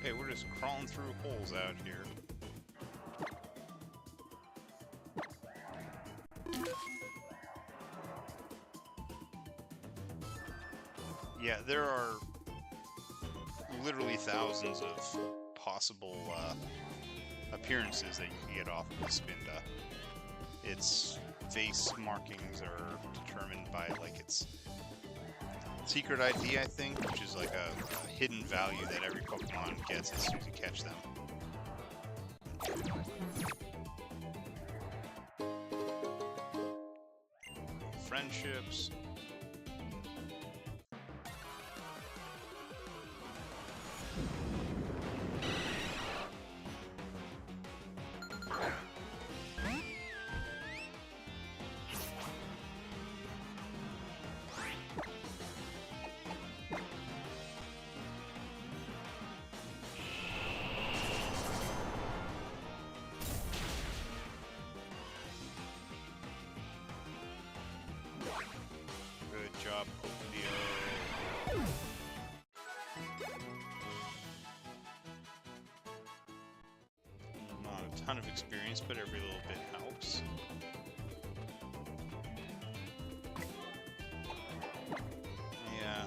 Okay, we're just crawling through holes out here. Yeah, there are literally thousands of possible appearances that you can get off of the Spinda. Its face markings are determined by, like, its secret ID, I think, which is like a hidden value that every Pokemon gets as soon as you catch them. Friendships. Good job, Pokémon. Not a ton of experience, but every little bit helps. Yeah.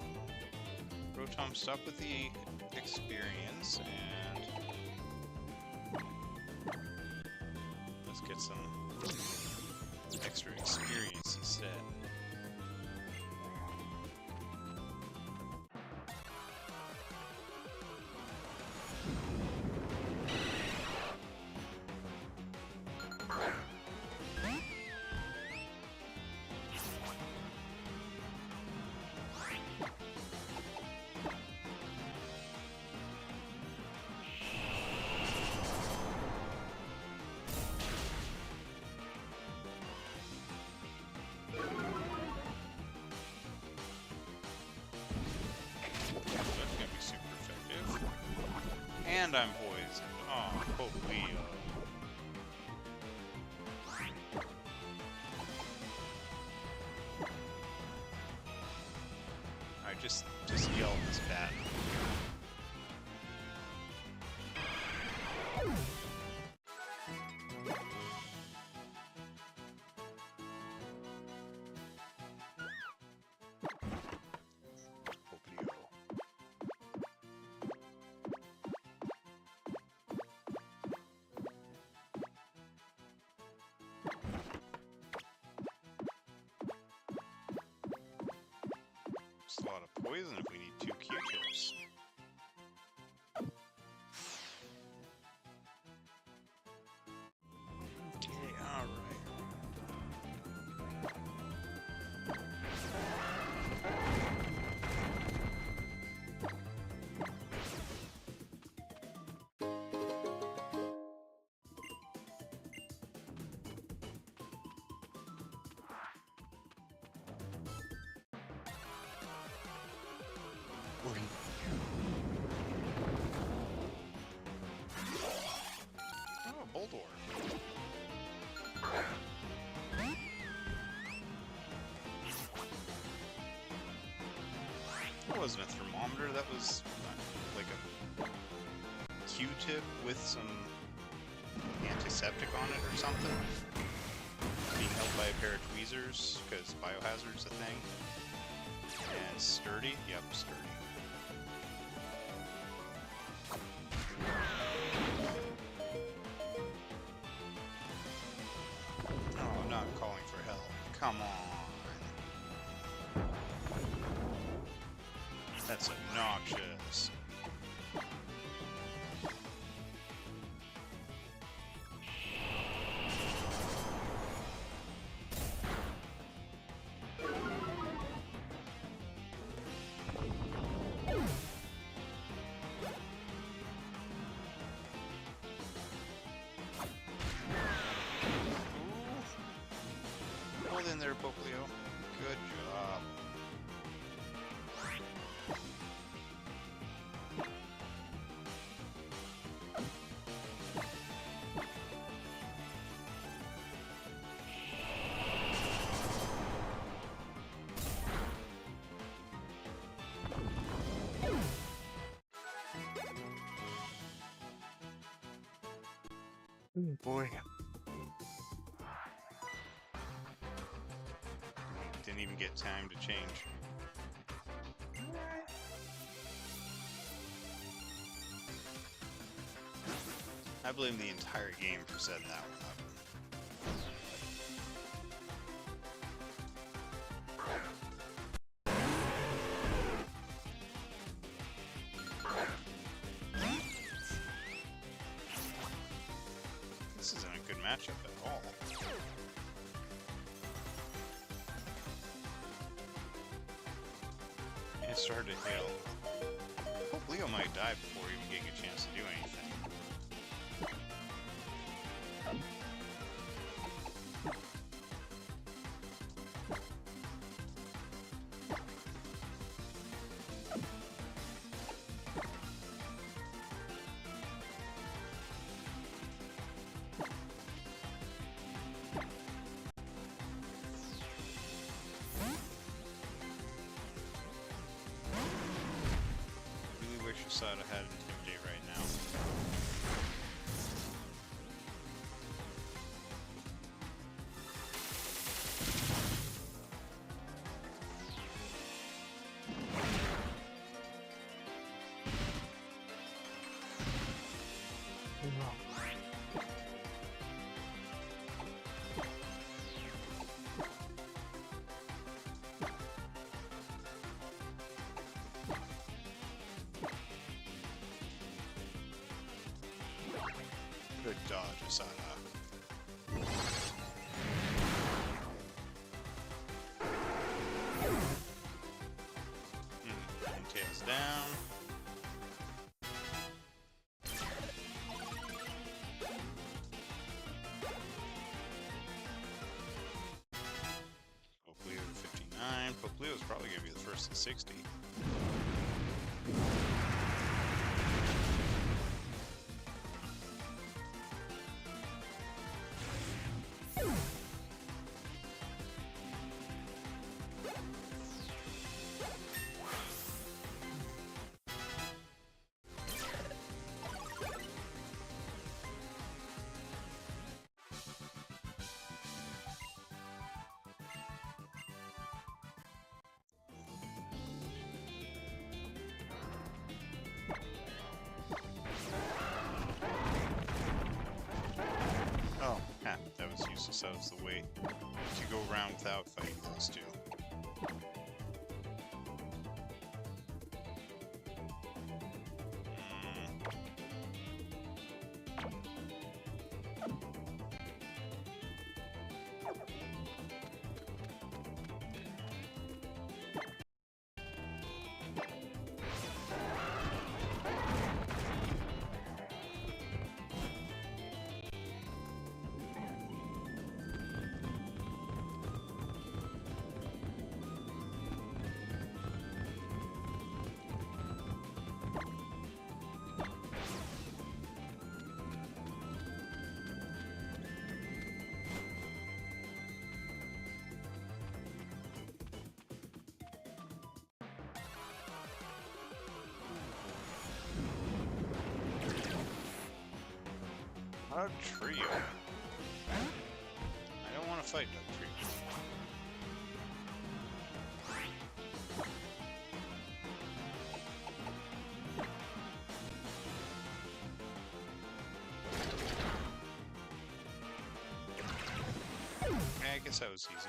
Rotom, stop with the experience and let's get some extra experience instead. And I'm poisoned. Oh, Poplio. Alright, just yell at this bat. A lot of poison if we need 2 Q-tips. Okay, alright. Oh, Boldor. That wasn't a thermometer, that was like a Q-tip with some antiseptic on it or something. Being held by a pair of tweezers, because biohazard's a thing. And sturdy? Yep, sturdy. Oh, not calling for help. Come on. That's obnoxious. Hold in there, Poplio. Good job. Oh boy. Didn't even get time to change. I blame the entire game for setting that one up. This isn't a good matchup at all. It started to hail. I hope Leo might die before even getting a chance to do anything. Side I had Intimidate right now. Good dodge, Asana. And tails down. Poplio to 59. Poplio is probably going to be the first to 60. Oh, that was useless. That was the way to go around without fighting those two. A trio. I don't want to fight no trio. Yeah, I guess that was easy.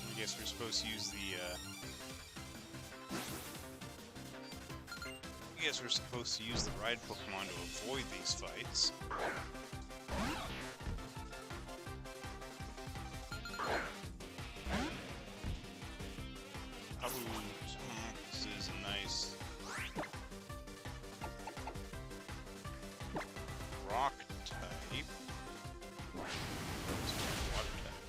I guess we're supposed to use the, I guess we're supposed to use the ride Pokemon to avoid these fights. Hapu, this is a nice rock type. Water type.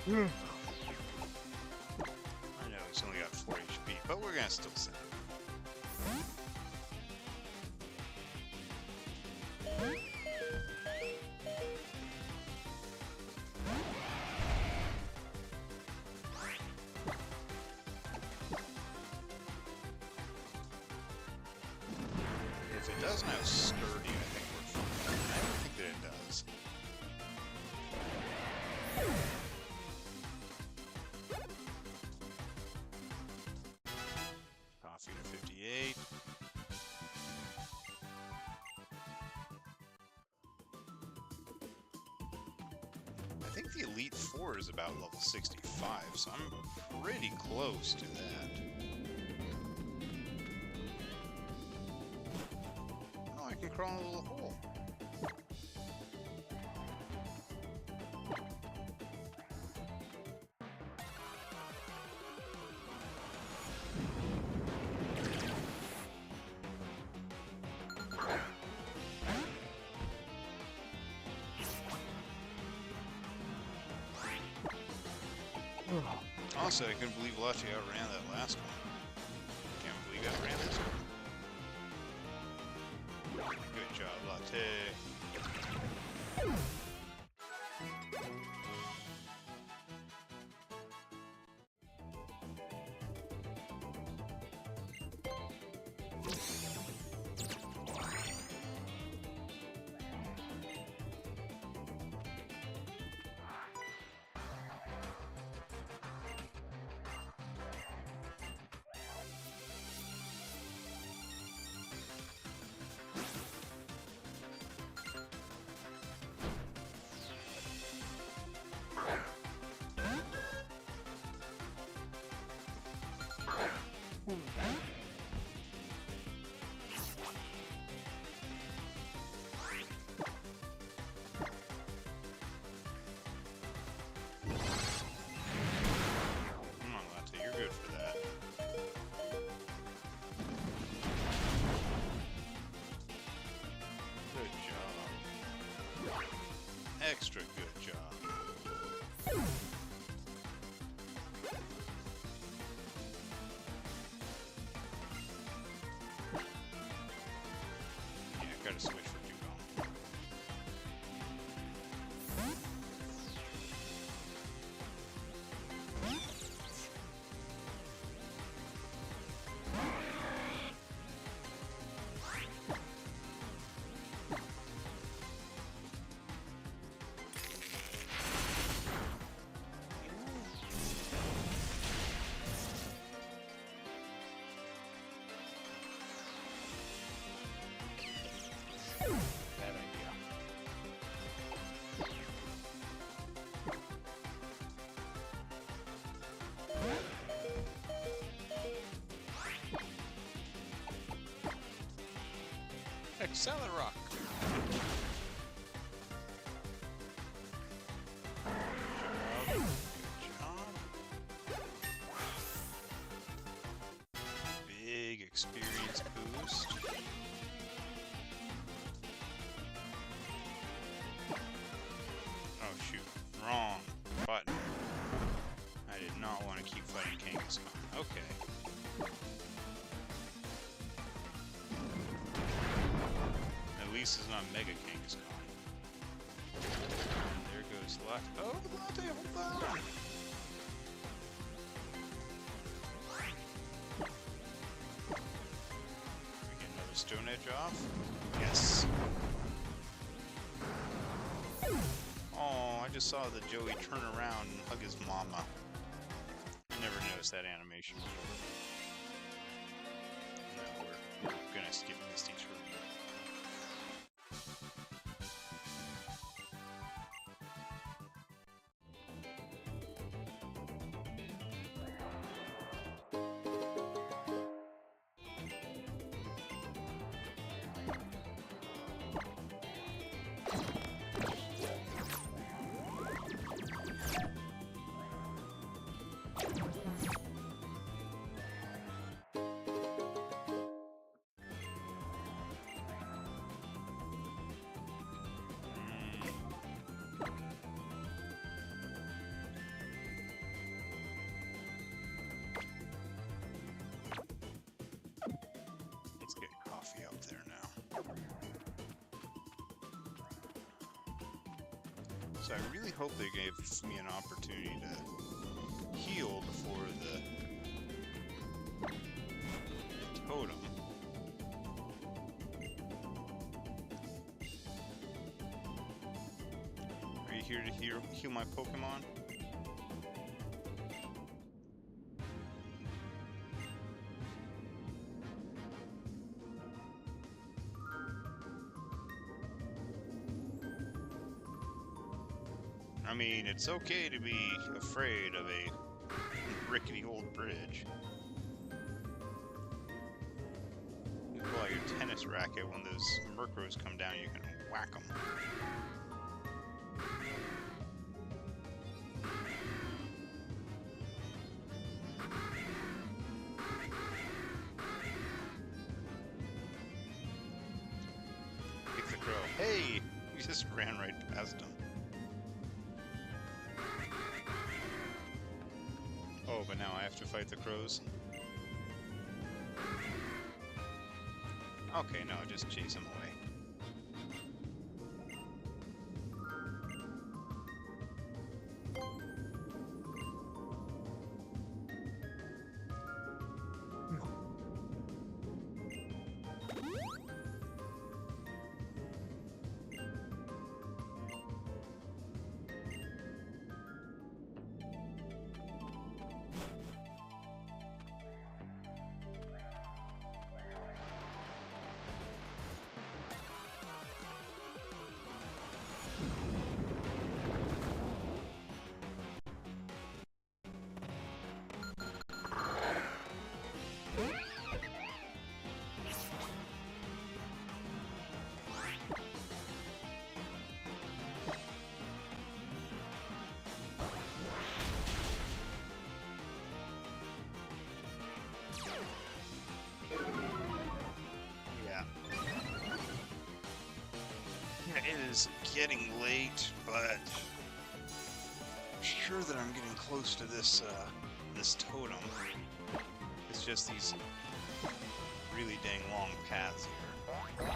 I know he's only got 4 HP, but we're gonna still send him. If it doesn't have sturdy, I think we're fine. I don't think that it does. Coffee to 58. I think the Elite Four is about level 65, so I'm pretty close to that. Oh, I can crawl in a little hole. Also, I couldn't believe Latte outran that last one. Can't believe I outran this one. Good job, Latte. Come on, Latte, you're good for that. Good job. Extra good job. Yeah, gotta switch for Dugong. Bad idea. Accelerock. Good job. Big experience boost. Oh shoot, wrong button. I did not want to keep fighting Kangaskhan. Okay. At least it's not Mega Kangaskhan. There goes Latte. Oh, Latte, hold on! We get another Stone Edge off? Yes! Oh, I just saw the Joey turn around and hug his mama. I never noticed that animation before. No, we're gonna skip Misty's room. So I really hope they gave me an opportunity to heal before the totem. Are you here to heal my Pokemon? I mean, it's okay to be afraid of a rickety old bridge. You pull out your tennis racket when those Murkrows come down, you can whack them. Kick the crow. Hey! You just ran right past him. Oh, but now I have to fight the crows? Okay, no, just chase him away. It is getting late, but I'm sure that I'm getting close to this this totem. It's just these really dang long paths here.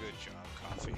Good job, Coffee.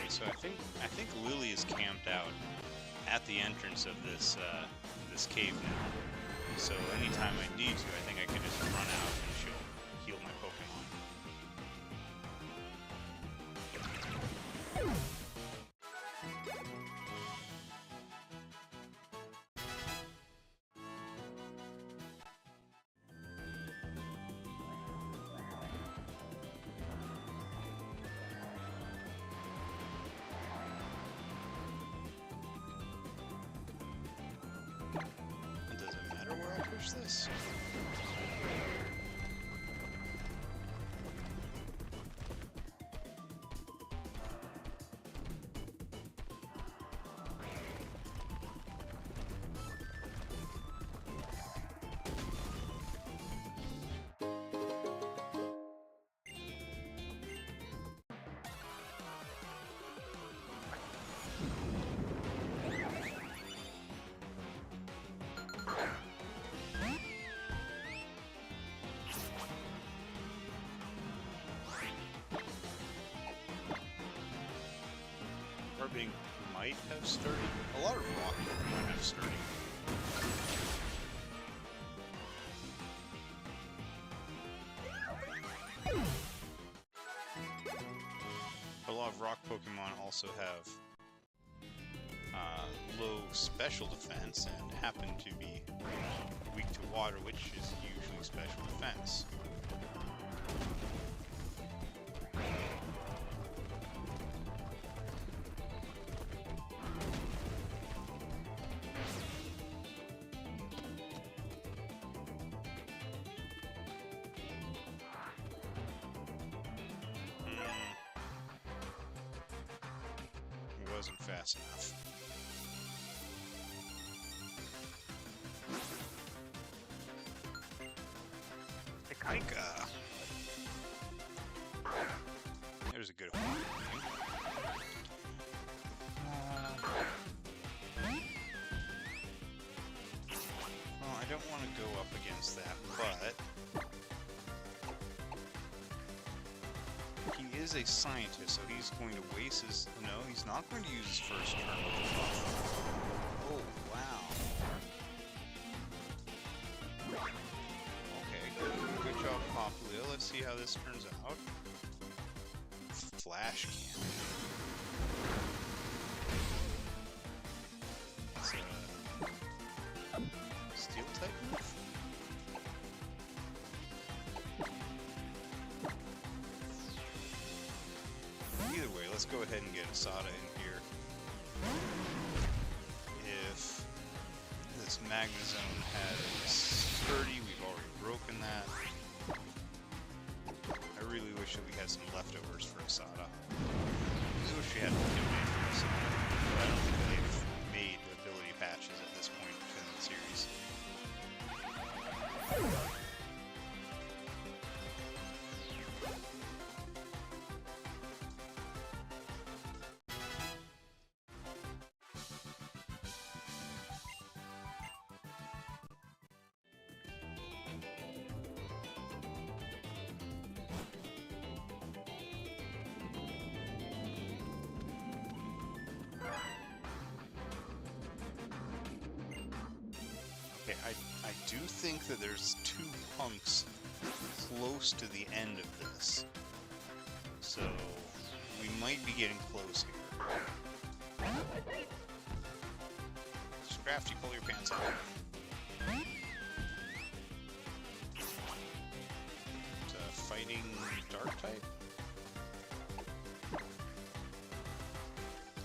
So I think Lily is camped out at the entrance of this this cave now. So anytime I need to, I think I can just run out and she'll heal my Pokemon. This? Being might have sturdy. A lot of rock Pokemon have sturdy. A lot of rock Pokemon also have low special defense and happen to be weak to water, which is usually special defense. Wasn't fast enough. Kaika. There's a good one. Well, I don't want to go up against that, but he is a scientist, so he's going to waste his... No, he's not going to use his first turn with the buff. Oh, wow. Okay, good job, Popplio. Let's see how this turns out. Flash cannon. It's a steel type move? Either way, let's go ahead and get Asada in here. If this Magnezone has sturdy, we've already broken that. I really wish that we had some leftovers for Asada. I wish we had Pokémon for Asada, but I don't think they've made ability patches at this point in the series. Okay, I do think that there's two punks close to the end of this. So, we might be getting close here. Scrafty, pull your pants up. It's a fighting dark type.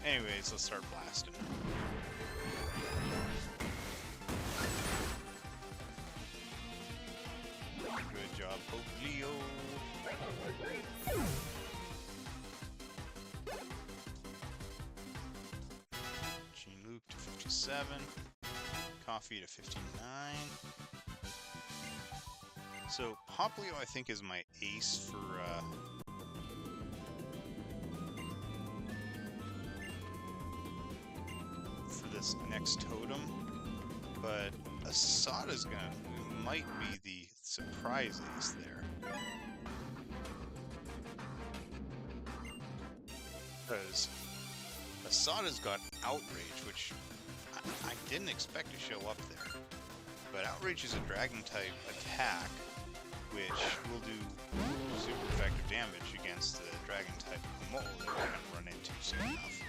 Anyways, let's start blasting. Good job, Poplio. Gene Luke to 57. Coffee to 59. So, Poplio, I think, is my ace for this next totem, but Asada's might be the surprise ace there. Because Asada's got Outrage, which I didn't expect to show up there. But Outrage is a dragon type attack, which will do super effective damage against the dragon type Kommo-o that we're going to run into soon enough.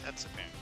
That's a Pangoro.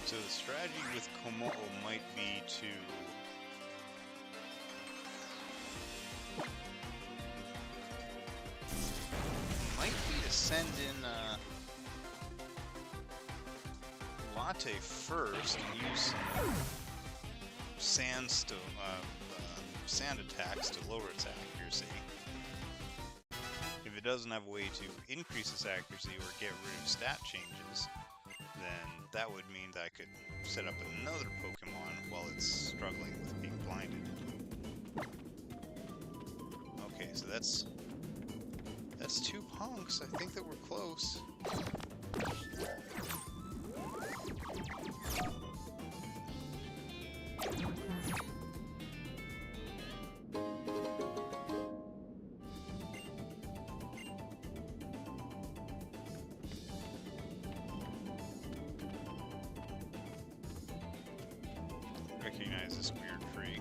So the strategy with Kommo-o might be to send in Latte first and use sand attacks to lower its accuracy. If it doesn't have a way to increase its accuracy or get rid of stat changes, then that would mean that I could set up another Pokemon while it's struggling with being blinded. Okay, so that's 2 punks. I think that we're close. Recognize this weird tree.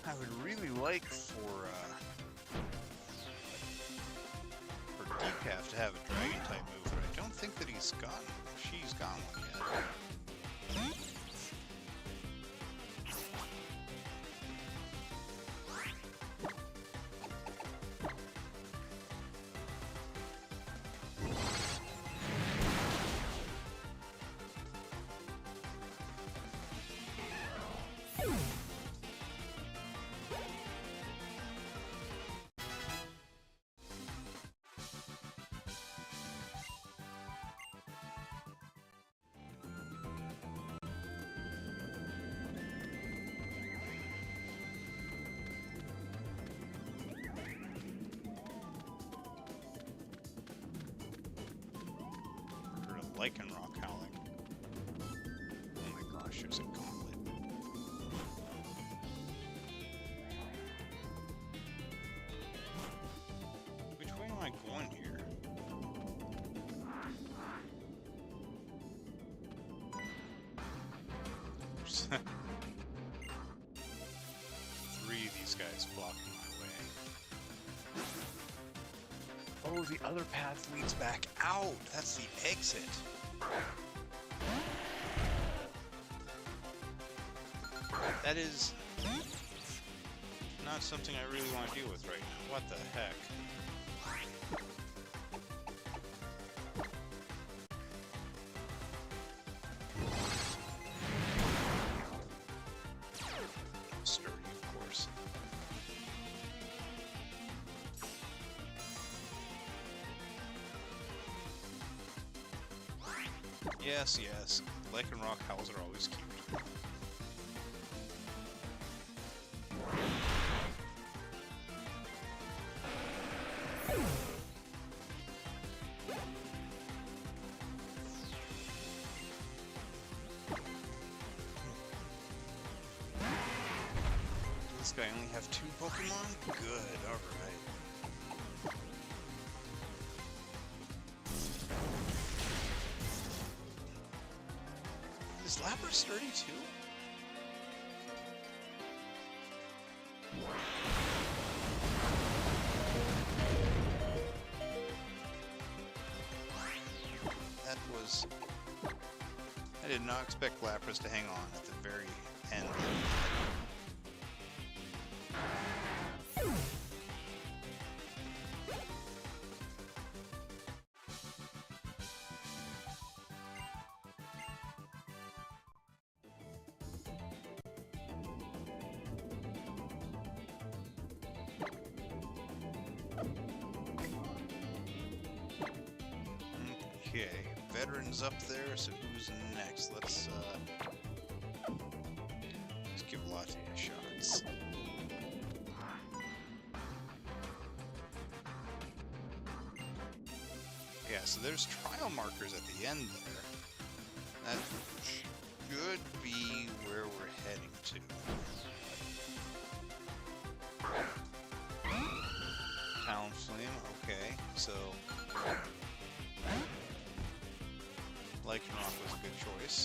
I would really like for Decaf to have a dragon type move, but I don't think that she's got one yet. Lycanroc howling. Oh my gosh, there's a gauntlet. Which way am I going here? There's 3 of these guys blocking my way. Oh, the other path leads back out! That's the exit! That is not something I really want to deal with right now. What the heck? Sturdy, of course. Yes, yes. Lycanroc howls are always cute. Does this guy only have 2 Pokemon? Good, alright. Is Lapras sturdy too? That was... I did not expect Lapras to hang on at the very end. Okay, veterans up there, so who's next? Let's give Latte a shot. Yeah, so there's trial markers at the end there. That should be where we're heading to. Talonflame, okay, so Lycanroc was a good choice.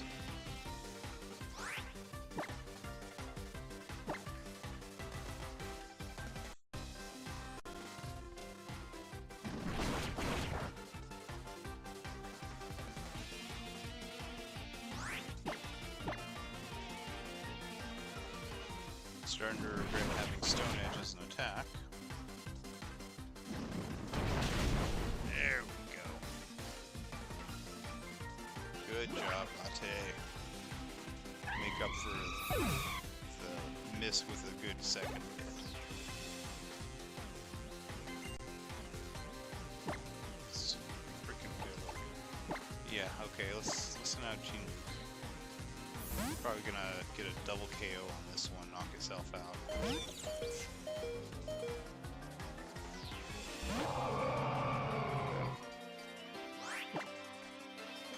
Starting to regret having Stone Edge as an attack. There we go. Good job, Latte. Make up for the miss with a good second hit. It's freaking good. Yeah, okay, let's listen out, Gene. Probably gonna get a double KO on this one, knock itself out.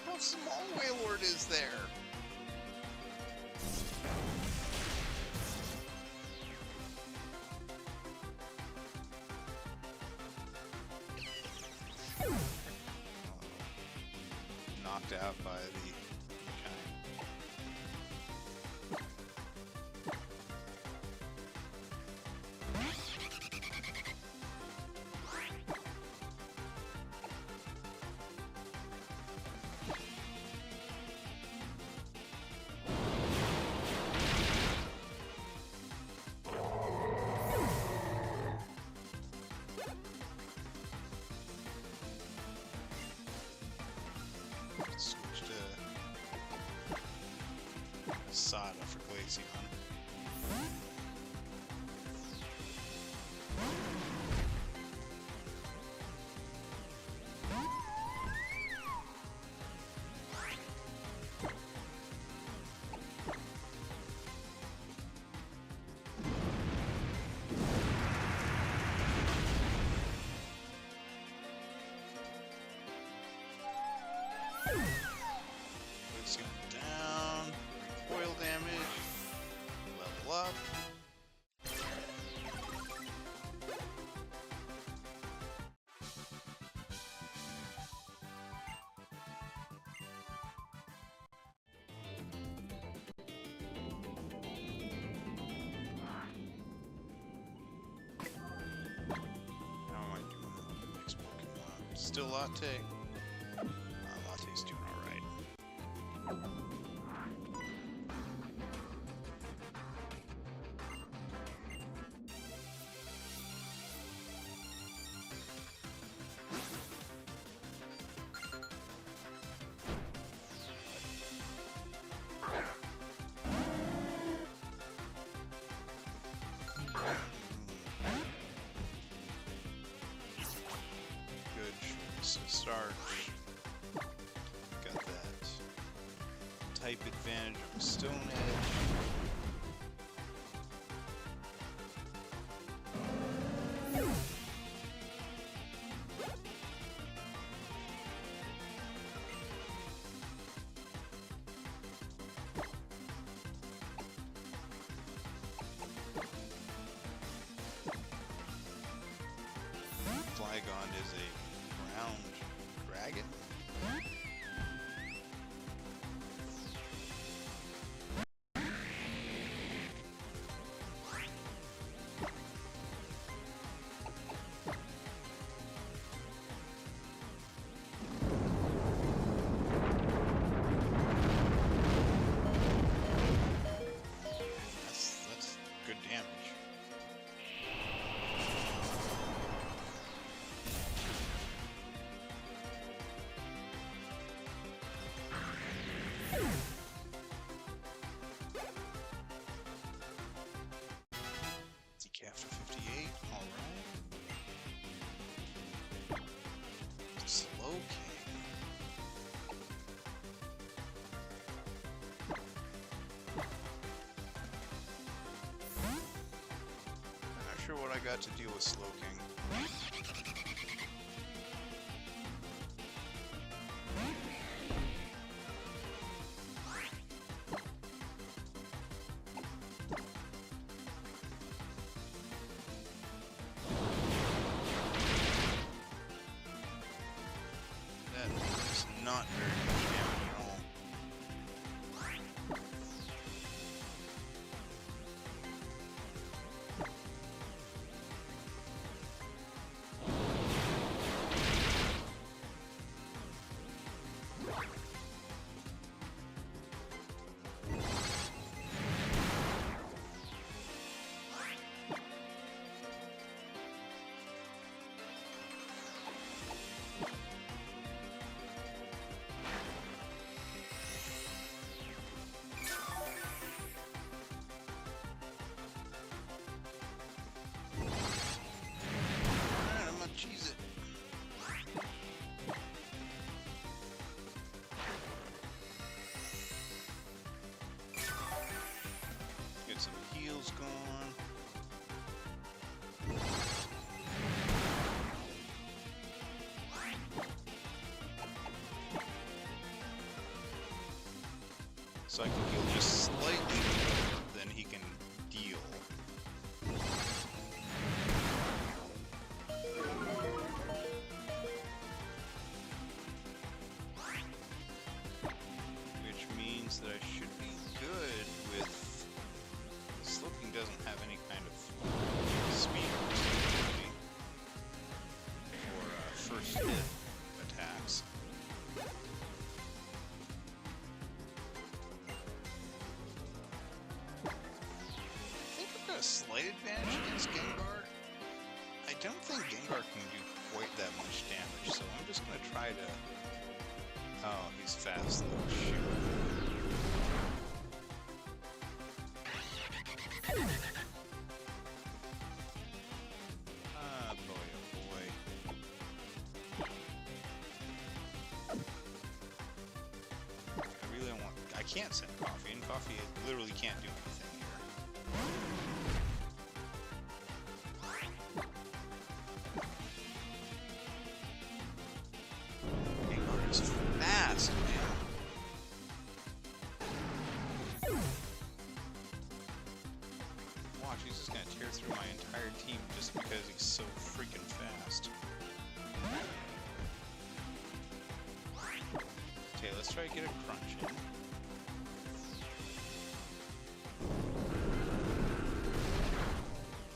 How small Wailord is there? Knocked out by the switch to Sada for Glaceon. It's going down, recoil damage, level up. How am I doing on the next Pokemon? Still Latte? Latte's doing alright. Good choice to start. Got that type advantage of Stone Edge. Flygon is a ground dragon. That's good damage. Decaf to 58, alright. Slow King. Not sure what I got to deal with Slow King. Not very much damage at all. So I can heal just slightly more than he can deal. Which means that I should be good with... Slowking doesn't have any kind of speed or first hit attacks. A slight advantage against Gengar. I don't think Gengar can do quite that much damage, so I'm just gonna try to... Oh, he's fast though, shoot. Ah, boy, oh boy. I really don't want... I can't send Coffee, and Coffee literally can't do anything here. Fast, man. Watch, he's just gonna tear through my entire team just because he's so freaking fast. Okay, let's try to get a crunch in.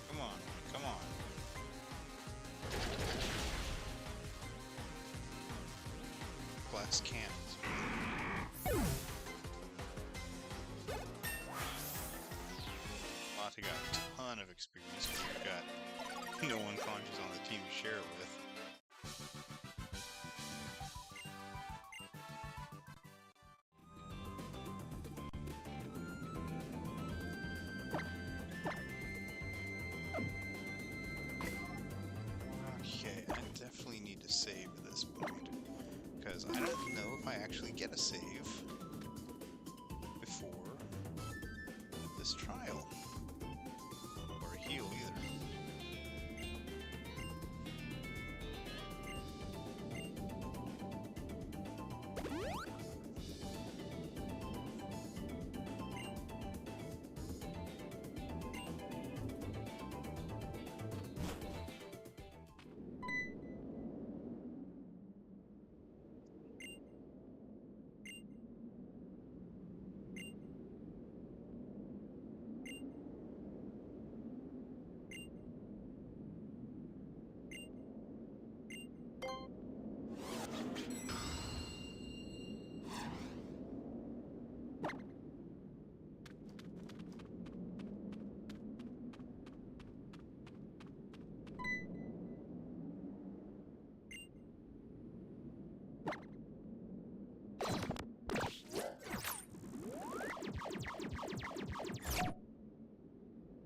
Come on, come on. Glass cannons. Lati got a ton of experience because we've got no unconscious on the team to share it with. Okay, I definitely need to save at this point. Because I don't know if I actually get a save before this trial. Or a heal either.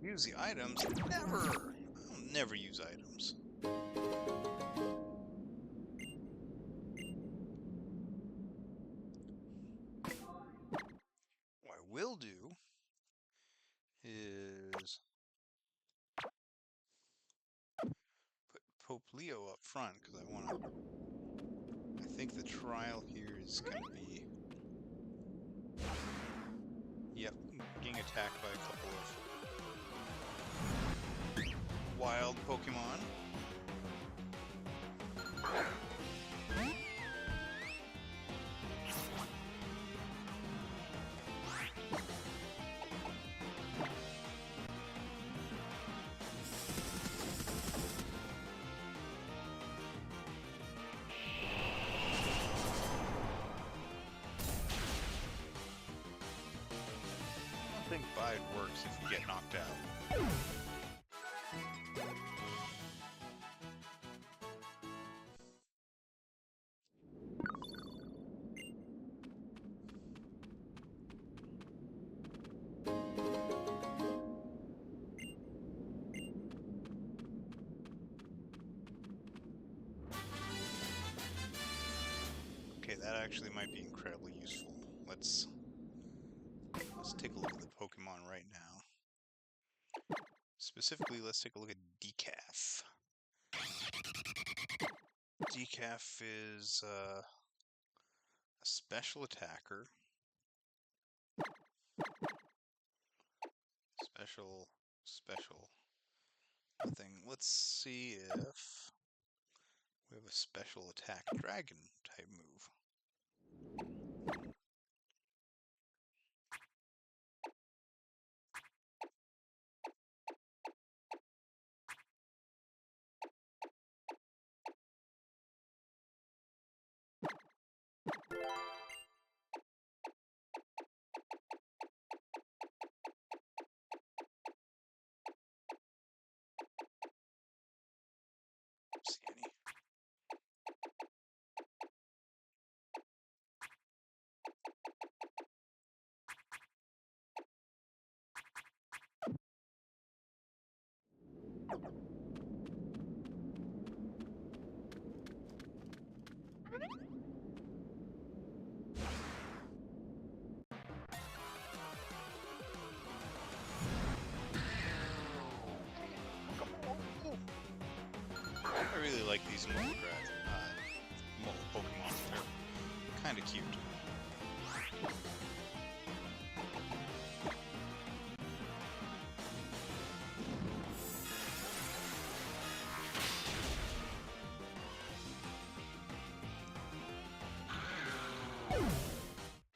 Use the items? Never! I'll never use items. What I will do is put Pope Leo up front because I want to... I think the trial here is going to be... Yep, getting attacked by a couple of wild Pokemon. I don't think Bide works if you get knocked out. Okay, that actually might be incredibly useful. Let's take a look at the Pokemon right now. Specifically, let's take a look at Decaf. Decaf is a special attacker Special thing. Let's see if we have a special attack dragon type move. See any. I really like these mole Pokemon. They're kind of cute.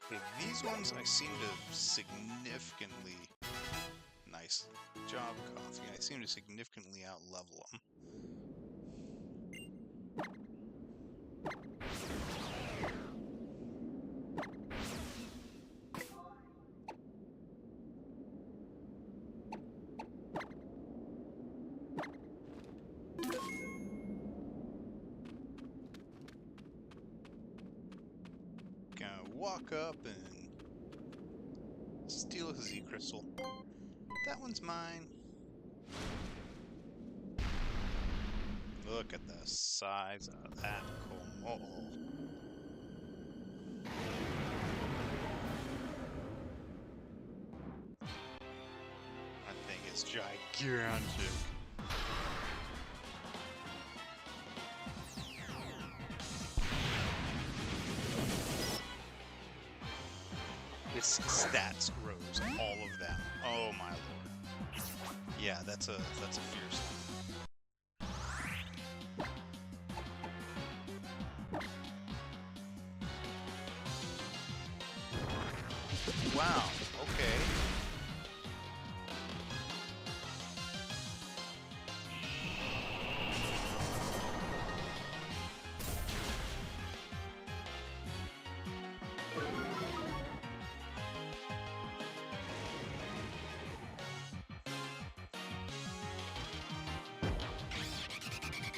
Okay, these ones I seem to significantly... Nice job, Coffee. I seem to significantly out-level them. Gonna walk up and steal a Z crystal. That one's mine. Look at the size of that Kommo-o. That thing is gigantic. Its stats grows, all of them. Oh my lord. Yeah, that's a fierce one. Wow, okay.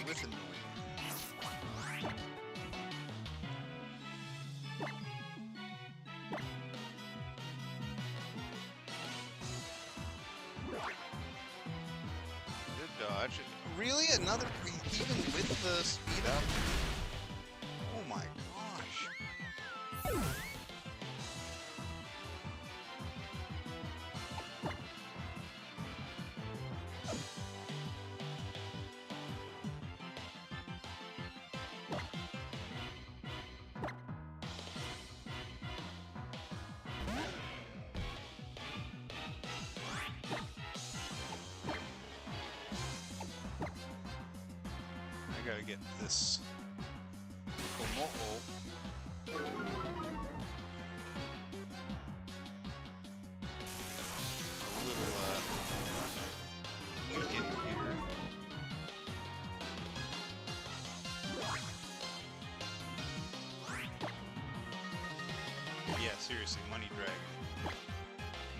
With annoying. Good dodge. Really? Another, even with the speed up? Oh my gosh. I gotta get this Kommo-o. A little weakened here. Yeah, seriously, Money Dragon.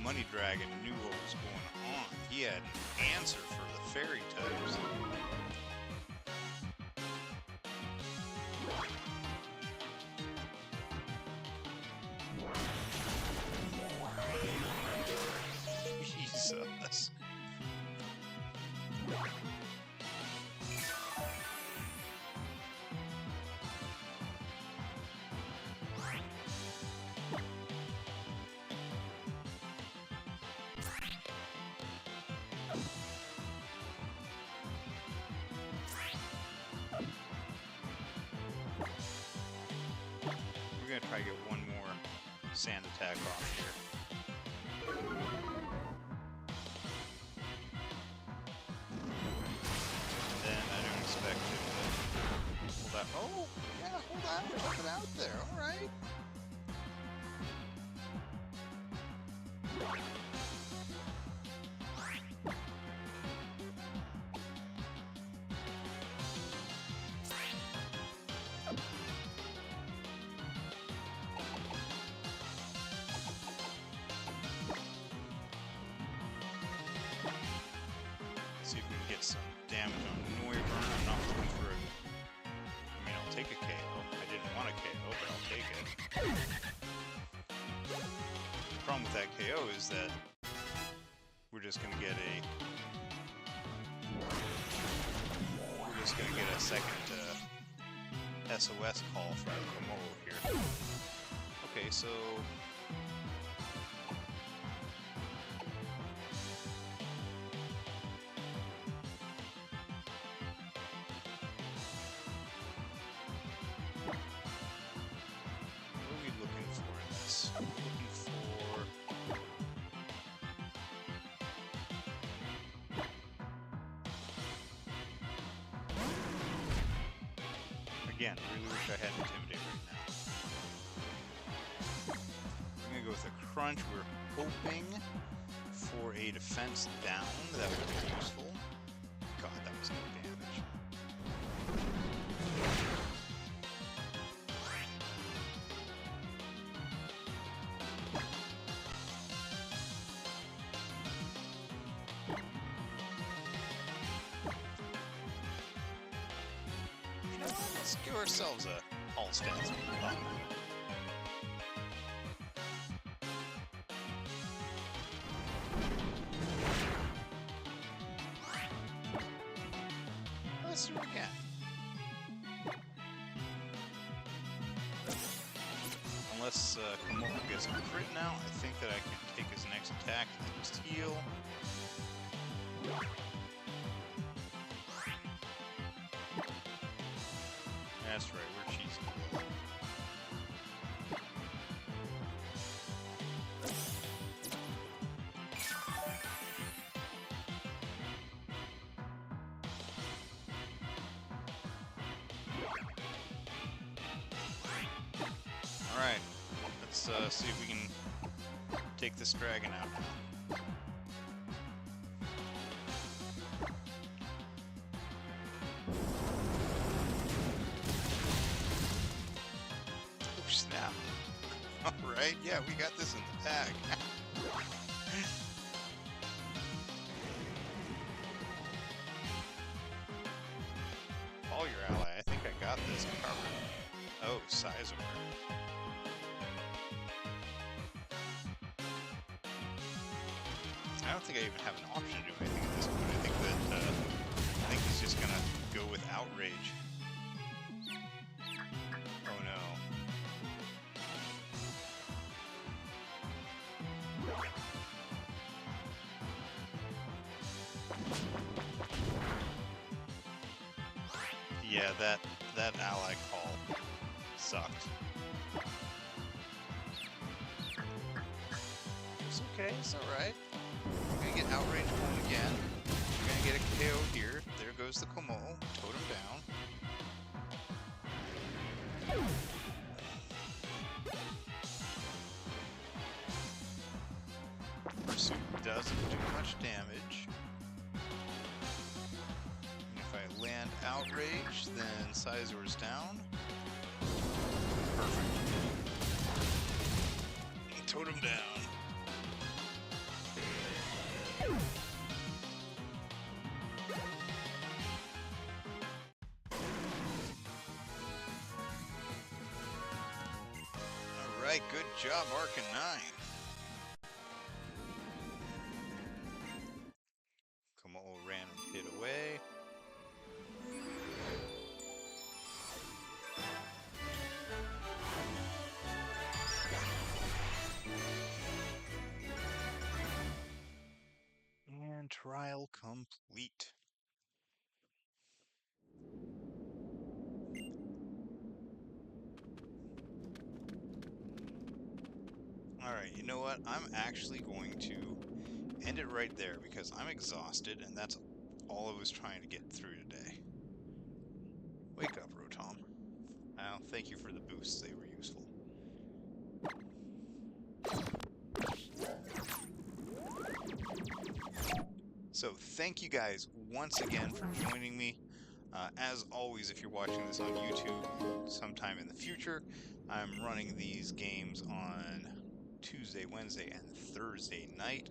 Money Dragon knew what was going on. He had an answer for the fairy types. Jesus. We're gonna try to get one more sand attack off here. Then I don't expect him to hold out. Oh, yeah, hold on, we're jumping out there, alright. See if we can get some damage on Noivern. I'm not looking for a... I mean, I'll take a KO. I didn't want a KO, but I'll take it. The problem with that KO is that we're just going to get a... We're just going to get a second SOS call from Kommo-o here. Okay, so... What are we looking for in this? We're looking for... Again, really wish I had Intimidate right now. I'm gonna go with a Crunch. We're hoping for a defense down. That would be useful. God, that was no damage. Let's give ourselves a all stats. Let's do it again. Unless Kommo-o gets a crit now, I think that I can take his next attack and then just heal. That's right, we're cheesy. Alright, let's see if we can take this dragon out now. Oh snap. Alright, yeah, we got this in the bag. Call your ally, I think I got this covered. Oh, Sizor. I don't think I even have an option to do anything at this point. I think he's just gonna go with Outrage. Oh no. Yeah, that ally call sucked. It's okay, it's alright. We're gonna get Outrage going again. We're gonna get a KO here. There goes the Kommo-o. Totem down. Pursuit doesn't do much damage. And if I land Outrage, then Sizor's down. Perfect. And totem down. Alright, good job, Arcanine. Kommo-o ran and hid away. And trial complete. Alright, you know what? I'm actually going to end it right there because I'm exhausted and that's all I was trying to get through today. Wake up, Rotom. Well, thank you for the boosts, they were useful. So thank you guys once again for joining me. As always, if you're watching this on YouTube sometime in the future, I'm running these games on Tuesday, Wednesday, and Thursday night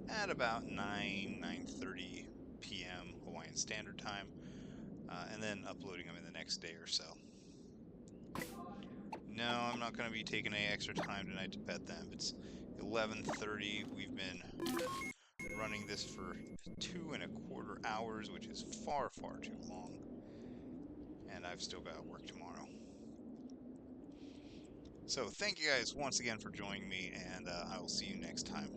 at about 9:30 p.m. Hawaiian Standard Time, and then uploading them in the next day or so. No, I'm not going to be taking any extra time tonight to pet them. It's 11:30. We've been running this for 2.25 hours, which is far, far too long. And I've still got work tomorrow. So thank you guys once again for joining me, and I will see you next time.